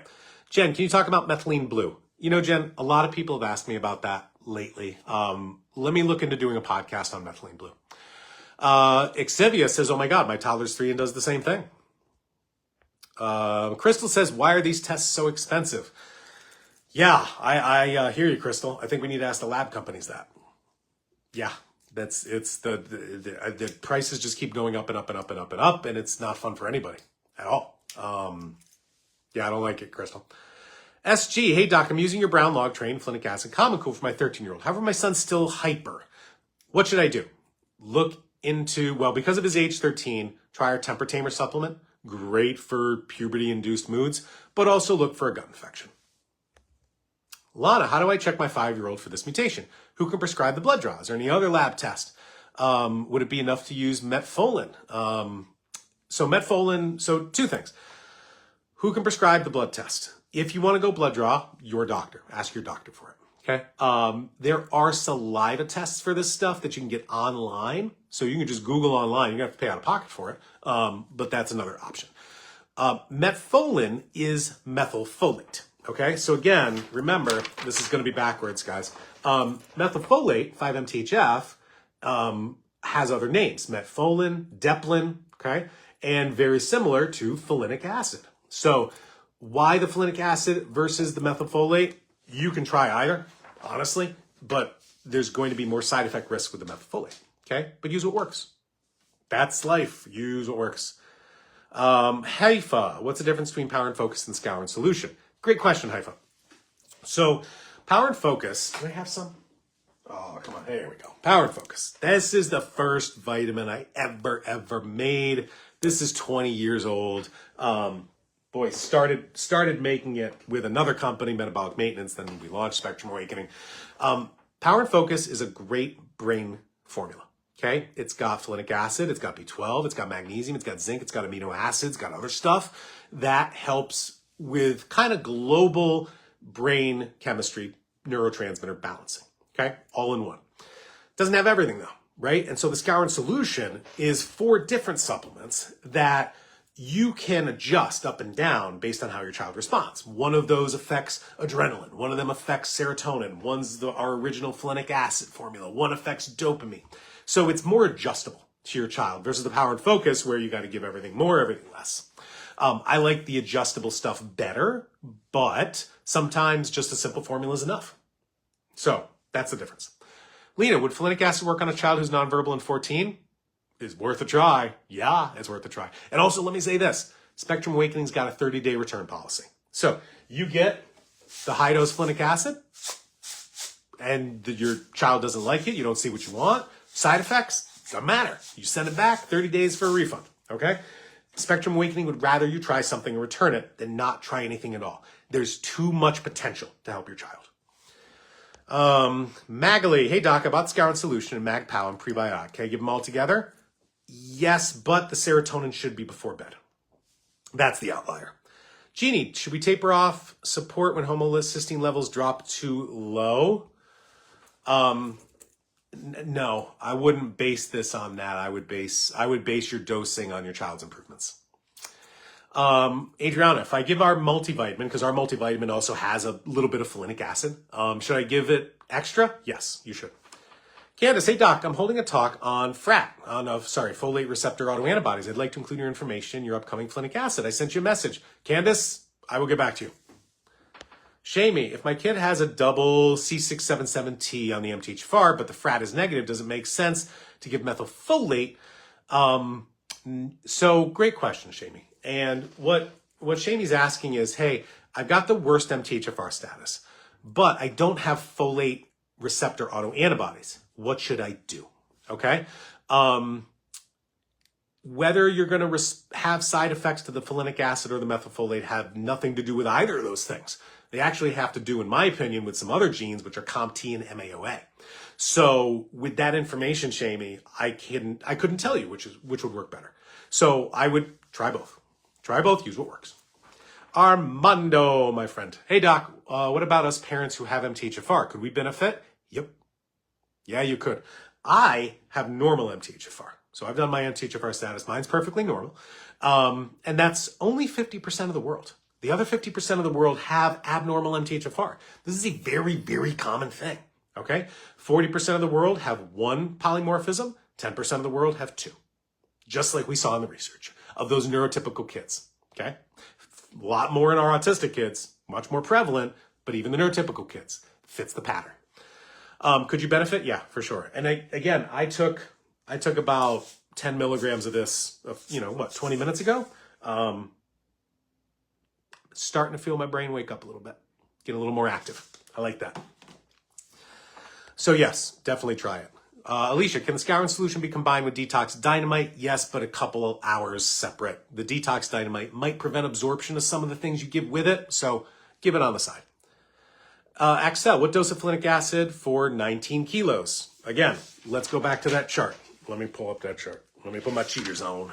Jen, can you talk about methylene blue? You know, Jen, a lot of people have asked me about that lately. Let me look into doing a podcast on methylene blue. Exivia says, oh my God, my toddler's 3 and does the same thing. Crystal says, why are these tests so expensive? Yeah, I hear you, Crystal. I think we need to ask the lab companies that. Yeah, the prices just keep going up and up and up and up and up, and it's not fun for anybody at all. Yeah, I don't like it, Crystal. SG, hey doc, I'm using your brown log train, Folinic Acid, Common Cool for my 13-year-old. However, my son's still hyper. What should I do? Look into, well, because of his age 13, try our temper tamer supplement. Great for puberty-induced moods, but also look for a gut infection. Lana, how do I check my 5-year-old for this mutation? Who can prescribe the blood draws or any other lab test? Would it be enough to use metfolin? So two things. Who can prescribe the blood test? If you want to go blood draw, your doctor. Ask your doctor for it, okay? There are saliva tests for this stuff that you can get online. So you can just Google online. You're going to have to pay out of pocket for it, but that's another option. Metfolin is methylfolate. Okay, so again, remember, this is going to be backwards, guys. Methylfolate, 5-MTHF, has other names. Metfolin, Deplin, okay? And very similar to folinic acid. So why the folinic acid versus the methylfolate? You can try either, honestly, but there's going to be more side effect risk with the methylfolate, okay? But use what works. That's life. Use what works. Haifa, what's the difference between Power and Focus and Skowron solution? Great question, Haifa. So, Power and Focus, do I have some? Oh, come on, there we go. Power and Focus. This is the first vitamin I ever made. This is 20 years old. Boy, started making it with another company, Metabolic Maintenance, then we launched Spectrum Awakening. Power and Focus is a great brain formula. Okay, it's got folinic acid, it's got B12, it's got magnesium, it's got zinc, it's got amino acids, got other stuff that helps with kind of global brain chemistry, neurotransmitter balancing, okay? All in one. Doesn't have everything though, right? And so the Skowron solution is 4 different supplements that you can adjust up and down based on how your child responds. One of those affects adrenaline. One of them affects serotonin. One's our original folinic acid formula. One affects dopamine. So it's more adjustable to your child versus the Power and Focus where you got to give everything more, everything less. I like the adjustable stuff better, but sometimes just a simple formula is enough. So that's the difference. Lena, would folinic acid work on a child who's nonverbal and 14? Is worth a try. Yeah, it's worth a try. And also, let me say this. Spectrum Awakening's got a 30-day return policy. So you get the high-dose folinic acid, and your child doesn't like it. You don't see what you want. Side effects, doesn't matter. You send it back, 30 days for a refund, okay? Spectrum Awakening would rather you try something and return it than not try anything at all. There's too much potential to help your child. Magali, hey doc, about Skowron solution and MagPow and prebiotic. Can I give them all together? Yes, but the serotonin should be before bed. That's the outlier. Jeannie, should we taper off support when homocysteine levels drop too low? No, I wouldn't base this on that. I would base your dosing on your child's improvements. Adriana, if I give our multivitamin, because our multivitamin also has a little bit of folinic acid, should I give it extra? Yes, you should. Candace, hey doc, I'm holding a talk on folate receptor autoantibodies. I'd like to include your information in your upcoming Folinic Acid. I sent you a message. Candace, I will get back to you. Shamey, if my kid has a double C677T on the MTHFR, but the frat is negative, does it make sense to give methylfolate? So great question, Shamey. And what Shamey's asking is, hey, I've got the worst MTHFR status, but I don't have folate receptor autoantibodies. What should I do? Okay. Whether you're going to have side effects to the folinic acid or the methylfolate have nothing to do with either of those things. They actually have to do, in my opinion, with some other genes, which are COMT and MAOA. So with that information, Shamey, I couldn't tell you which would work better. So I would try both. Try both, use what works. Armando, my friend. Hey doc, what about us parents who have MTHFR? Could we benefit? Yep. Yeah, you could. I have normal MTHFR. So I've done my MTHFR status. Mine's perfectly normal. And that's only 50% of the world. The other 50% of the world have abnormal MTHFR. This is a very, very common thing. Okay? 40% of the world have one polymorphism. 10% of the world have two. Just like we saw in the research of those neurotypical kids. Okay? A lot more in our autistic kids, much more prevalent, but even the neurotypical kids fits the pattern. Could you benefit? Yeah, for sure. And I took about 10 milligrams of this, 20 minutes ago. Starting to feel my brain wake up a little bit, get a little more active. I like that. So yes, definitely try it. Alicia, can the Skowron solution be combined with detox dynamite? Yes, but a couple of hours separate. The detox dynamite might prevent absorption of some of the things you give with it, so give it on the side. Axel, what dose of folinic acid for 19 kilos? Again, let's go back to that chart. Let me pull up that chart. Let me put my cheaters on.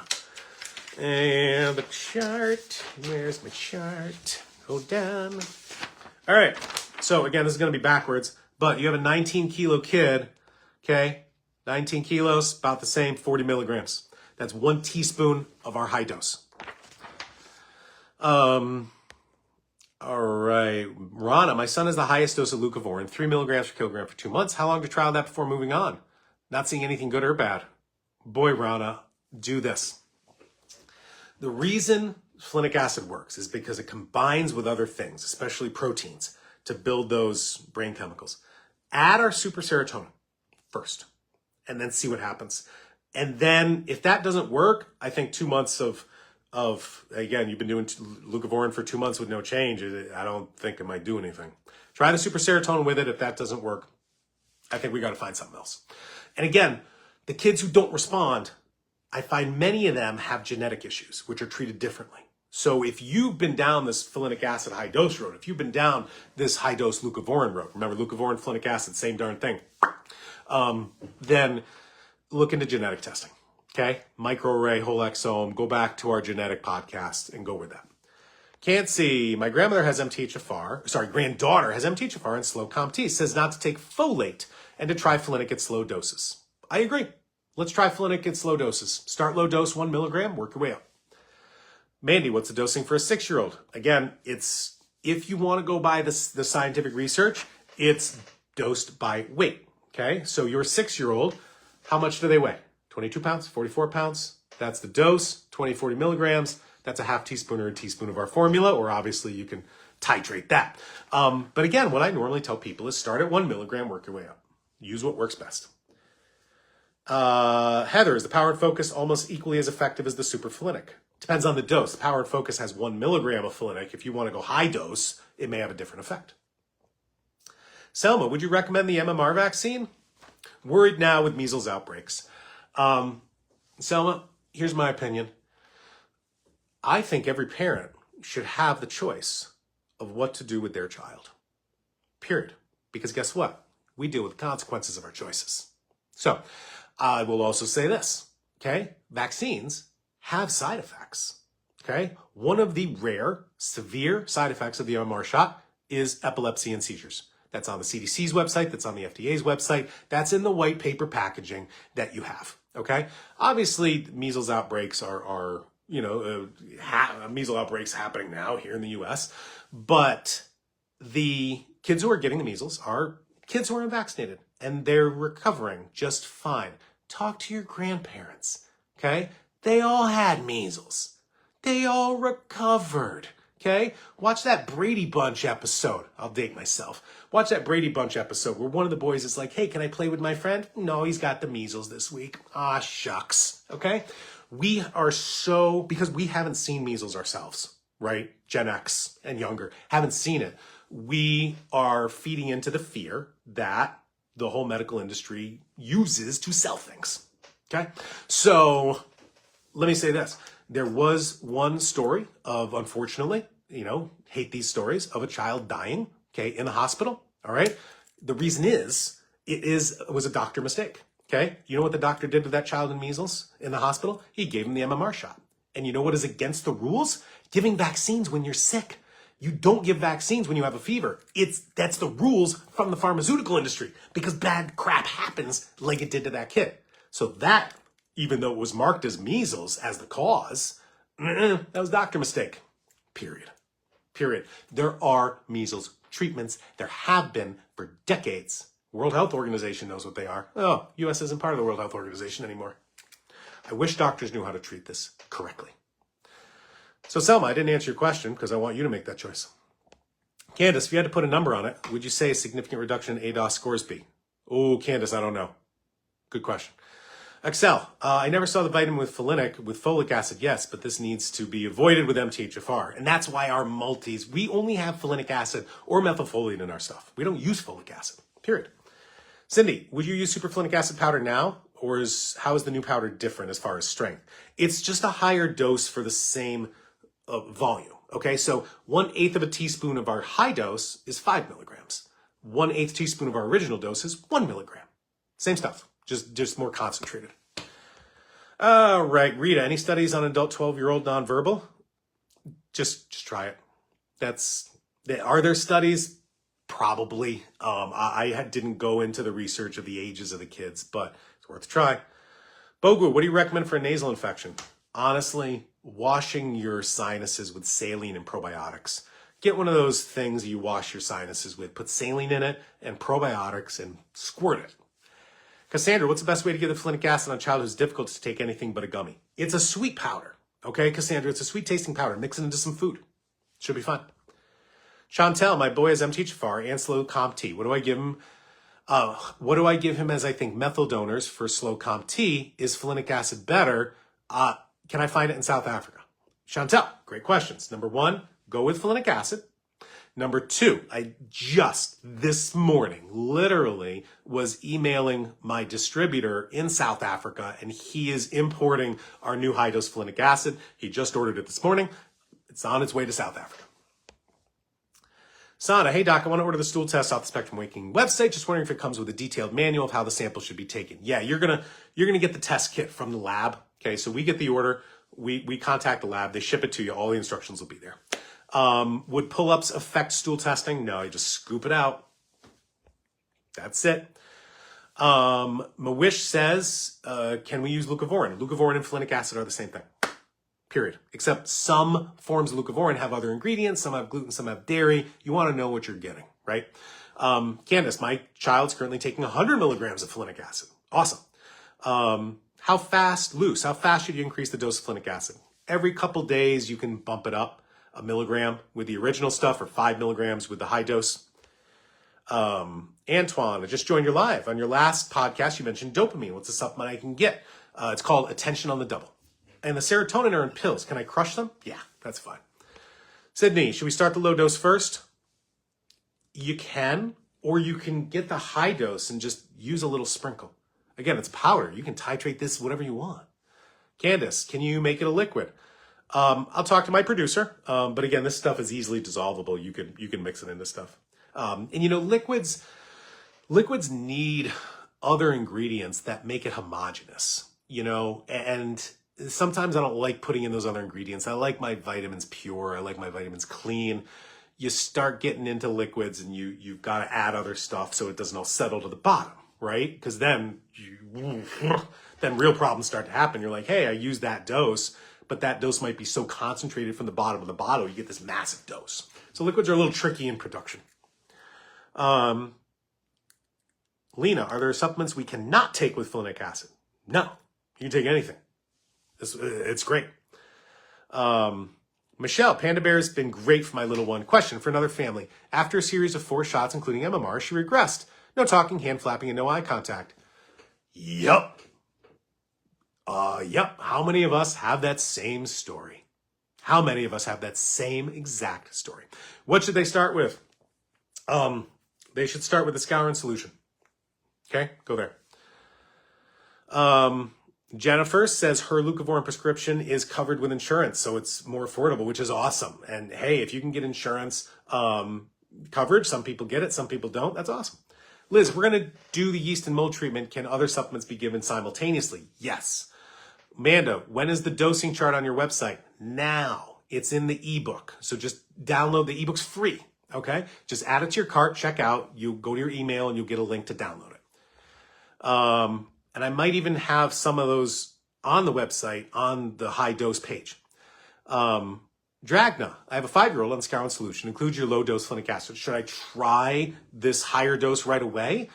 And the chart, where's my chart? Go down. All right, so again, this is gonna be backwards, but you have a 19 kilo kid, okay? 19 kilos, about the same, 40 milligrams. That's 1 teaspoon of our high dose. All right, Rana, my son has the highest dose of Leucovorin, 3 milligrams per kilogram for 2 months. How long to trial that before moving on? Not seeing anything good or bad. Boy, Rana, do this. The reason folinic acid works is because it combines with other things, especially proteins, to build those brain chemicals. Add our super serotonin first, and then see what happens. And then if that doesn't work, I think 2 months of again, you've been doing Leucovorin for 2 months with no change. I don't think it might do anything. Try the super serotonin with it. If that doesn't work, I think we got to find something else. And again, the kids who don't respond, I find many of them have genetic issues, which are treated differently. So if you've been down this folinic acid high dose road, if you've been down this high dose Leucovorin road, remember Leucovorin, folinic acid, same darn thing, then look into genetic testing. Okay, microarray, whole exome, go back to our genetic podcast and go with that. Can't see, my granddaughter has MTHFR and slow COMT, says not to take folate and to try folinic at slow doses. I agree. Let's try folinic at slow doses. Start low dose, 1 milligram, work your way up. Mandy, what's the dosing for a 6-year-old? Again, it's, if you want to go by the scientific research, it's dosed by weight. Okay, so your 6-year-old, how much do they weigh? 22 pounds, 44 pounds. That's the dose, 20, 40 milligrams. That's a half teaspoon or a teaspoon of our formula, or obviously you can titrate that. But again, what I normally tell people is start at 1 milligram, work your way up. Use what works best. Heather, is the power and focus almost equally as effective as the superfolinic? Depends on the dose. The power and focus has 1 milligram of folinic. If you want to go high dose, it may have a different effect. Selma, would you recommend the MMR vaccine? Worried now with measles outbreaks. Selma, here's my opinion. I think every parent should have the choice of what to do with their child. Period. Because guess what? We deal with the consequences of our choices. So I will also say this, okay? Vaccines have side effects, okay? One of the rare, severe side effects of the MMR shot is epilepsy and seizures. That's on the CDC's website. That's on the FDA's website. That's in the white paper packaging that you have, okay? Obviously, measles outbreaks are measles outbreaks happening now here in the U.S., but the kids who are getting the measles are kids who are unvaccinated. and they're recovering just fine. Talk to your grandparents, okay? They all had measles. They all recovered, okay? Watch that Brady Bunch episode. I'll date myself. Watch that Brady Bunch episode where one of the boys is like, hey, can I play with my friend? No, he's got the measles this week. Ah, shucks, okay? We are so, because we haven't seen measles ourselves, right? Gen X and younger haven't seen it. We are feeding into the fear that the whole medical industry uses to sell things, okay? So let me say this. There was one story of, unfortunately, hate these stories, of a child dying, okay, in the hospital, all right? The reason is, it was a doctor mistake, okay? You know what the doctor did to that child in measles in the hospital? He gave him the MMR shot. And you know what is against the rules? Giving vaccines when you're sick. You don't give vaccines when you have a fever. That's the rules from the pharmaceutical industry, because bad crap happens like it did to that kid. So that, even though it was marked as measles as the cause, that was doctor mistake. Period. There are measles treatments. There have been for decades. World Health Organization knows what they are. Oh, U.S. isn't part of the World Health Organization anymore. I wish doctors knew how to treat this correctly. So Selma, I didn't answer your question because I want you to make that choice. Candace, if you had to put a number on it, would you say a significant reduction in ADOS scores be? Oh, Candace, I don't know. Good question. Excel, I never saw the vitamin with folic acid, yes, but this needs to be avoided with MTHFR. And that's why our multis, we only have folinic acid or methylfolate in our stuff. We don't use folic acid, period. Cindy, would you use superfolinic acid powder now? Or how is the new powder different as far as strength? It's just a higher dose for the same volume, okay? So 1/8 of a teaspoon of our high dose is 5 milligrams. 1/8 teaspoon of our original dose is 1 milligram. Same stuff, just more concentrated. All right, Rita, any studies on adult 12-year-old nonverbal? Just try it. Are there studies? Probably. I didn't go into the research of the ages of the kids, but it's worth a try. Bogu, what do you recommend for a nasal infection? Honestly, washing your sinuses with saline and probiotics. Get one of those things you wash your sinuses with. Put saline in it and probiotics and squirt it. Cassandra, what's the best way to get the folinic acid on a child who's difficult to take anything but a gummy? It's a sweet powder. Okay, Cassandra, it's a sweet tasting powder. Mix it into some food. Should be fine. Chantel, my boy has MTHFR and slow CompT. What do I give him? As I think methyl donors for slow CompT? Is folinic acid better? Can I find it in South Africa? Chantel, great questions. Number one, go with folinic acid. Number two, I just this morning literally was emailing my distributor in South Africa, and he is importing our new high-dose folinic acid. He just ordered it this morning. It's on its way to South Africa. Sana, hey doc, I want to order the stool test off the Spectrum Waking website. Just wondering if it comes with a detailed manual of how the sample should be taken. Yeah, you're gonna get the test kit from the lab. Okay, so we get the order, we contact the lab, they ship it to you. All the instructions will be there. Would pull-ups affect stool testing? No, you just scoop it out. That's it. Mawish says, can we use Leucovorin? Leucovorin and folinic acid are the same thing. Period. Except some forms of Leucovorin have other ingredients. Some have gluten, some have dairy. You want to know what you're getting, right? Candace, my child's currently taking 100 milligrams of folinic acid. Awesome. How fast should you increase the dose of folinic acid? Every couple days, you can bump it up 1 milligram with the original stuff or 5 milligrams with the high dose. Antoine, I just joined your live. On your last podcast, you mentioned dopamine. What's the supplement I can get? It's called Attention on the Double. And the serotonin are in pills. Can I crush them? Yeah, that's fine. Sydney, should we start the low dose first? You can, or you can get the high dose and just use a little sprinkle. Again, it's powder. You can titrate this whatever you want. Candace, can you make it a liquid? I'll talk to my producer. But again, this stuff is easily dissolvable. You can mix it into stuff. And liquids need other ingredients that make it homogeneous, and sometimes I don't like putting in those other ingredients. I like my vitamins pure. I like my vitamins clean. You start getting into liquids and you've got to add other stuff so it doesn't all settle to the bottom, right? Because then real problems start to happen. You're like, hey, I used that dose, but that dose might be so concentrated from the bottom of the bottle, you get this massive dose. So liquids are a little tricky in production. Lena, are there supplements we cannot take with folinic acid? No, you can take anything. It's great. Michelle, Panda Bear has been great for my little one. Question for another family. After a series of 4 shots, including MMR, she regressed. No talking, hand flapping, and no eye contact. Yup. Yep. How many of us have that same story? How many of us have that same exact story? What should they start with? They should start with the Skowron solution. Okay, go there. Jennifer says her Leucovorin prescription is covered with insurance, so it's more affordable, which is awesome. And hey, if you can get insurance coverage, some people get it, some people don't. That's awesome. Liz, we're going to do the yeast and mold treatment. Can other supplements be given simultaneously? Yes. Amanda, when is the dosing chart on your website? Now. It's in the ebook. So just download the ebook's free. Okay? Just add it to your cart, check out. You go to your email and you'll get a link to download it. And I might even have some of those on the website on the high dose page. Dragna, I have a 5-year-old on Skowron solution. Includes your low dose folinic acid. Should I try this higher dose right away?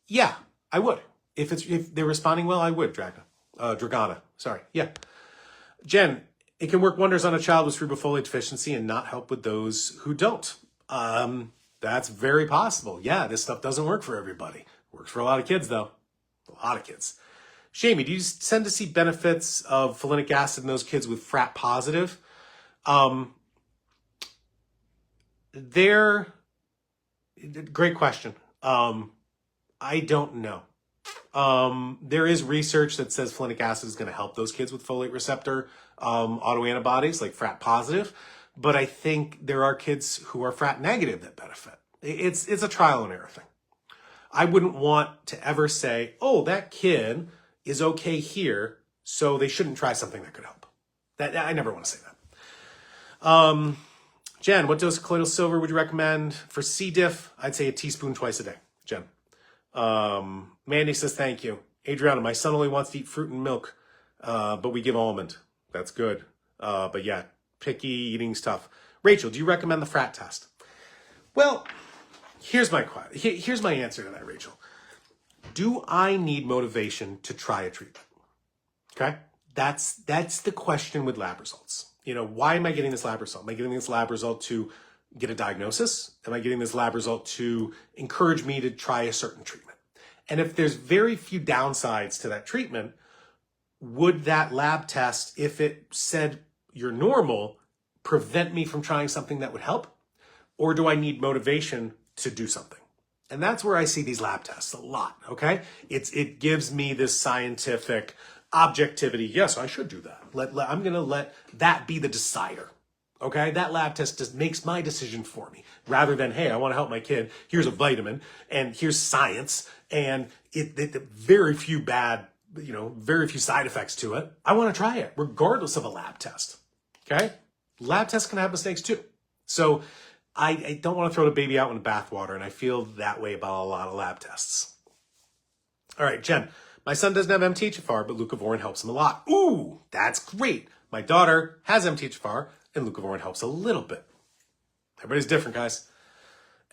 Yeah, I would. If they're responding well, I would, Dragana. Sorry. Yeah. Jen, it can work wonders on a child with cerebral folate deficiency and not help with those who don't. That's very possible. Yeah, this stuff doesn't work for everybody. Works for a lot of kids, though. A lot of kids. Shamey, do you tend to see benefits of folinic acid in those kids with FRAT positive? Great question. I don't know. There is research that says folinic acid is going to help those kids with folate receptor autoantibodies, like FRAT positive. But I think there are kids who are FRAT negative that benefit. It's a trial and error thing. I wouldn't want to ever say, oh, that kid is okay here, so they shouldn't try something that could help. I never want to say that. Jen, what dose of colloidal silver would you recommend for C. diff? I'd say a teaspoon twice a day. Jen. Mandy says, thank you. Adriana, my son only wants to eat fruit and milk, but we give almond. That's good. But yeah, picky eating's tough. Rachel, do you recommend the FRAT test? Well, here's my answer to that, Rachel. Do I need motivation to try a treatment? Okay? That's the question with lab results. You know, why am I getting this lab result? Am I getting this lab result to get a diagnosis? Am I getting this lab result to encourage me to try a certain treatment? And if there's very few downsides to that treatment, would that lab test, if it said you're normal, prevent me from trying something that would help? Or do I need motivation to do something? And that's where I see these lab tests a lot, okay? It gives me this scientific objectivity. Yes, I should do that. I'm going to let that be the decider, okay? That lab test just makes my decision for me rather than, hey, I want to help my kid. Here's a vitamin and here's science and very few side effects to it. I want to try it regardless of a lab test, okay? Lab tests can have mistakes too. So I don't want to throw the baby out in the bathwater, and I feel that way about a lot of lab tests. All right, Jen, my son doesn't have MTHFR, but Leucovorin helps him a lot. Ooh, that's great. My daughter has MTHFR, and Leucovorin helps a little bit. Everybody's different, guys.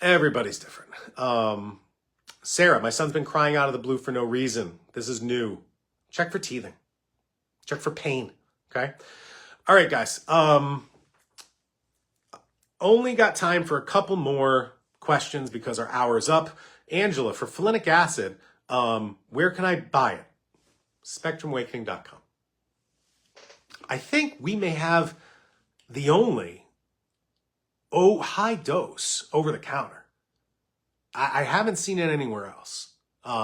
Everybody's different. Sarah, my son's been crying out of the blue for no reason. This is new. Check for teething. Check for pain, okay? All right, guys. Only got time for a couple more questions because our hour is up. Angela, for folinic acid, where can I buy it? SpectrumAwakening.com. I think we may have the only high dose over the counter. I haven't seen it anywhere else.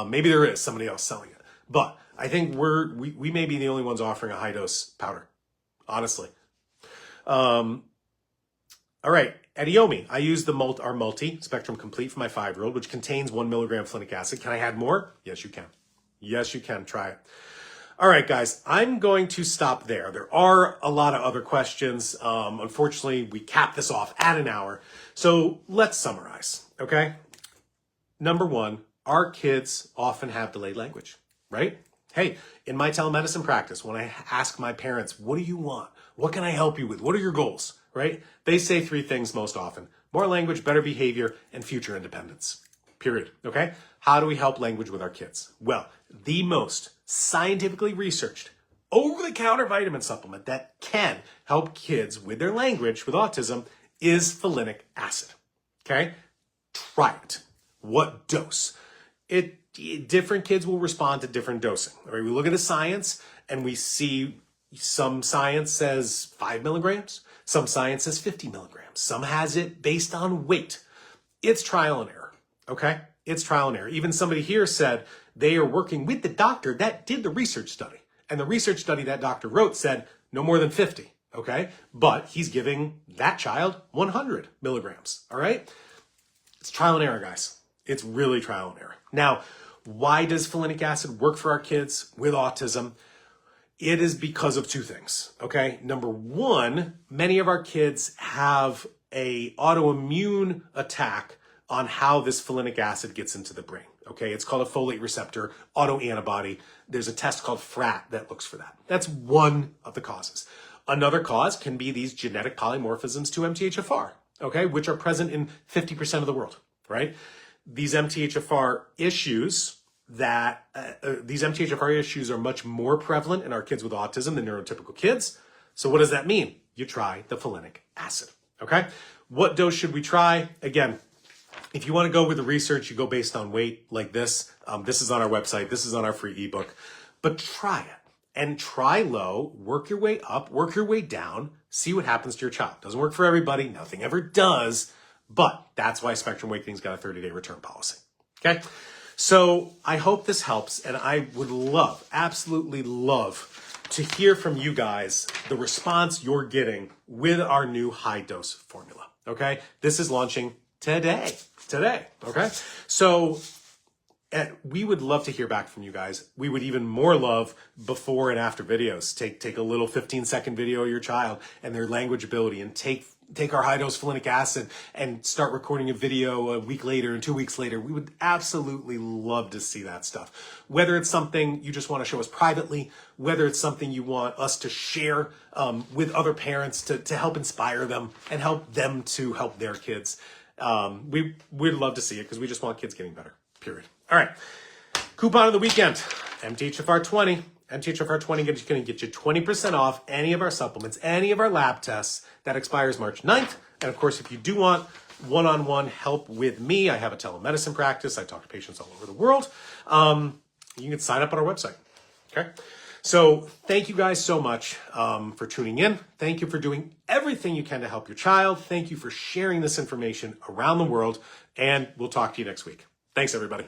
Maybe there is somebody else selling it, but I think we may be the only ones offering a high dose powder, honestly. All right, at Iomi, I use our multi Spectrum Complete for my 5-year-old, which contains 1 milligram folinic acid. Can I add more? Yes, you can. Yes, you can. Try it. All right, guys, I'm going to stop there. There are a lot of other questions. Unfortunately, we capped this off at an hour. So let's summarize, okay? Number 1, our kids often have delayed language, right? Hey, in my telemedicine practice, when I ask my parents, what do you want? What can I help you with? What are your goals, right? They say 3 things most often: more language, better behavior, and future independence, period, okay? How do we help language with our kids? Well, the most scientifically researched over-the-counter vitamin supplement that can help kids with their language with autism is folinic acid. Okay? Try it. What dose? Different kids will respond to different dosing. All right, we look at the science and we see some science says 5 milligrams, some science says 50 milligrams, some has it based on weight. It's trial and error. Okay? It's trial and error. Even somebody here said they are working with the doctor that did the research study. And the research study that doctor wrote said no more than 50, okay? But he's giving that child 100 milligrams, all right? It's trial and error, guys. It's really trial and error. Now, why does folinic acid work for our kids with autism? It is because of two things, okay? Number one, many of our kids have an autoimmune attack on how this folinic acid gets into the brain. Okay, it's called a folate receptor autoantibody. There's a test called FRAT that looks for that. That's one of the causes. Another cause can be these genetic polymorphisms to MTHFR, okay, which are present in 50% of the world, right? These MTHFR issues are much more prevalent in our kids with autism than neurotypical kids. So what does that mean? You try the folinic acid, okay? What dose should we try? Again, if you want to go with the research, you go based on weight like this. This is on our website. This is on our free ebook. But try it and try low, work your way up, work your way down, see what happens to your child. Doesn't work for everybody. Nothing ever does. But that's why Spectrum Awakening's got a 30-day return policy. Okay? So I hope this helps. And I would love, absolutely love to hear from you guys the response you're getting with our new high dose formula. Okay? This is launching today, okay? So we would love to hear back from you guys. We would even more love before and after videos. Take a little 15-second video of your child and their language ability and take our high-dose folinic acid and start recording a video a week later and 2 weeks later. We would absolutely love to see that stuff. Whether it's something you just want to show us privately, whether it's something you want us to share with other parents to help inspire them and help them to help their kids. We'd love to see it because we just want kids getting better, period. All right. Coupon of the weekend, MTHFR 20. MTHFR 20 is going to get you 20% off any of our supplements, any of our lab tests. That expires March 9th. And of course, if you do want one-on-one help with me, I have a telemedicine practice. I talk to patients all over the world. You can sign up on our website. Okay. So thank you guys so much for tuning in. Thank you for doing everything you can to help your child. Thank you for sharing this information around the world. And we'll talk to you next week. Thanks, everybody.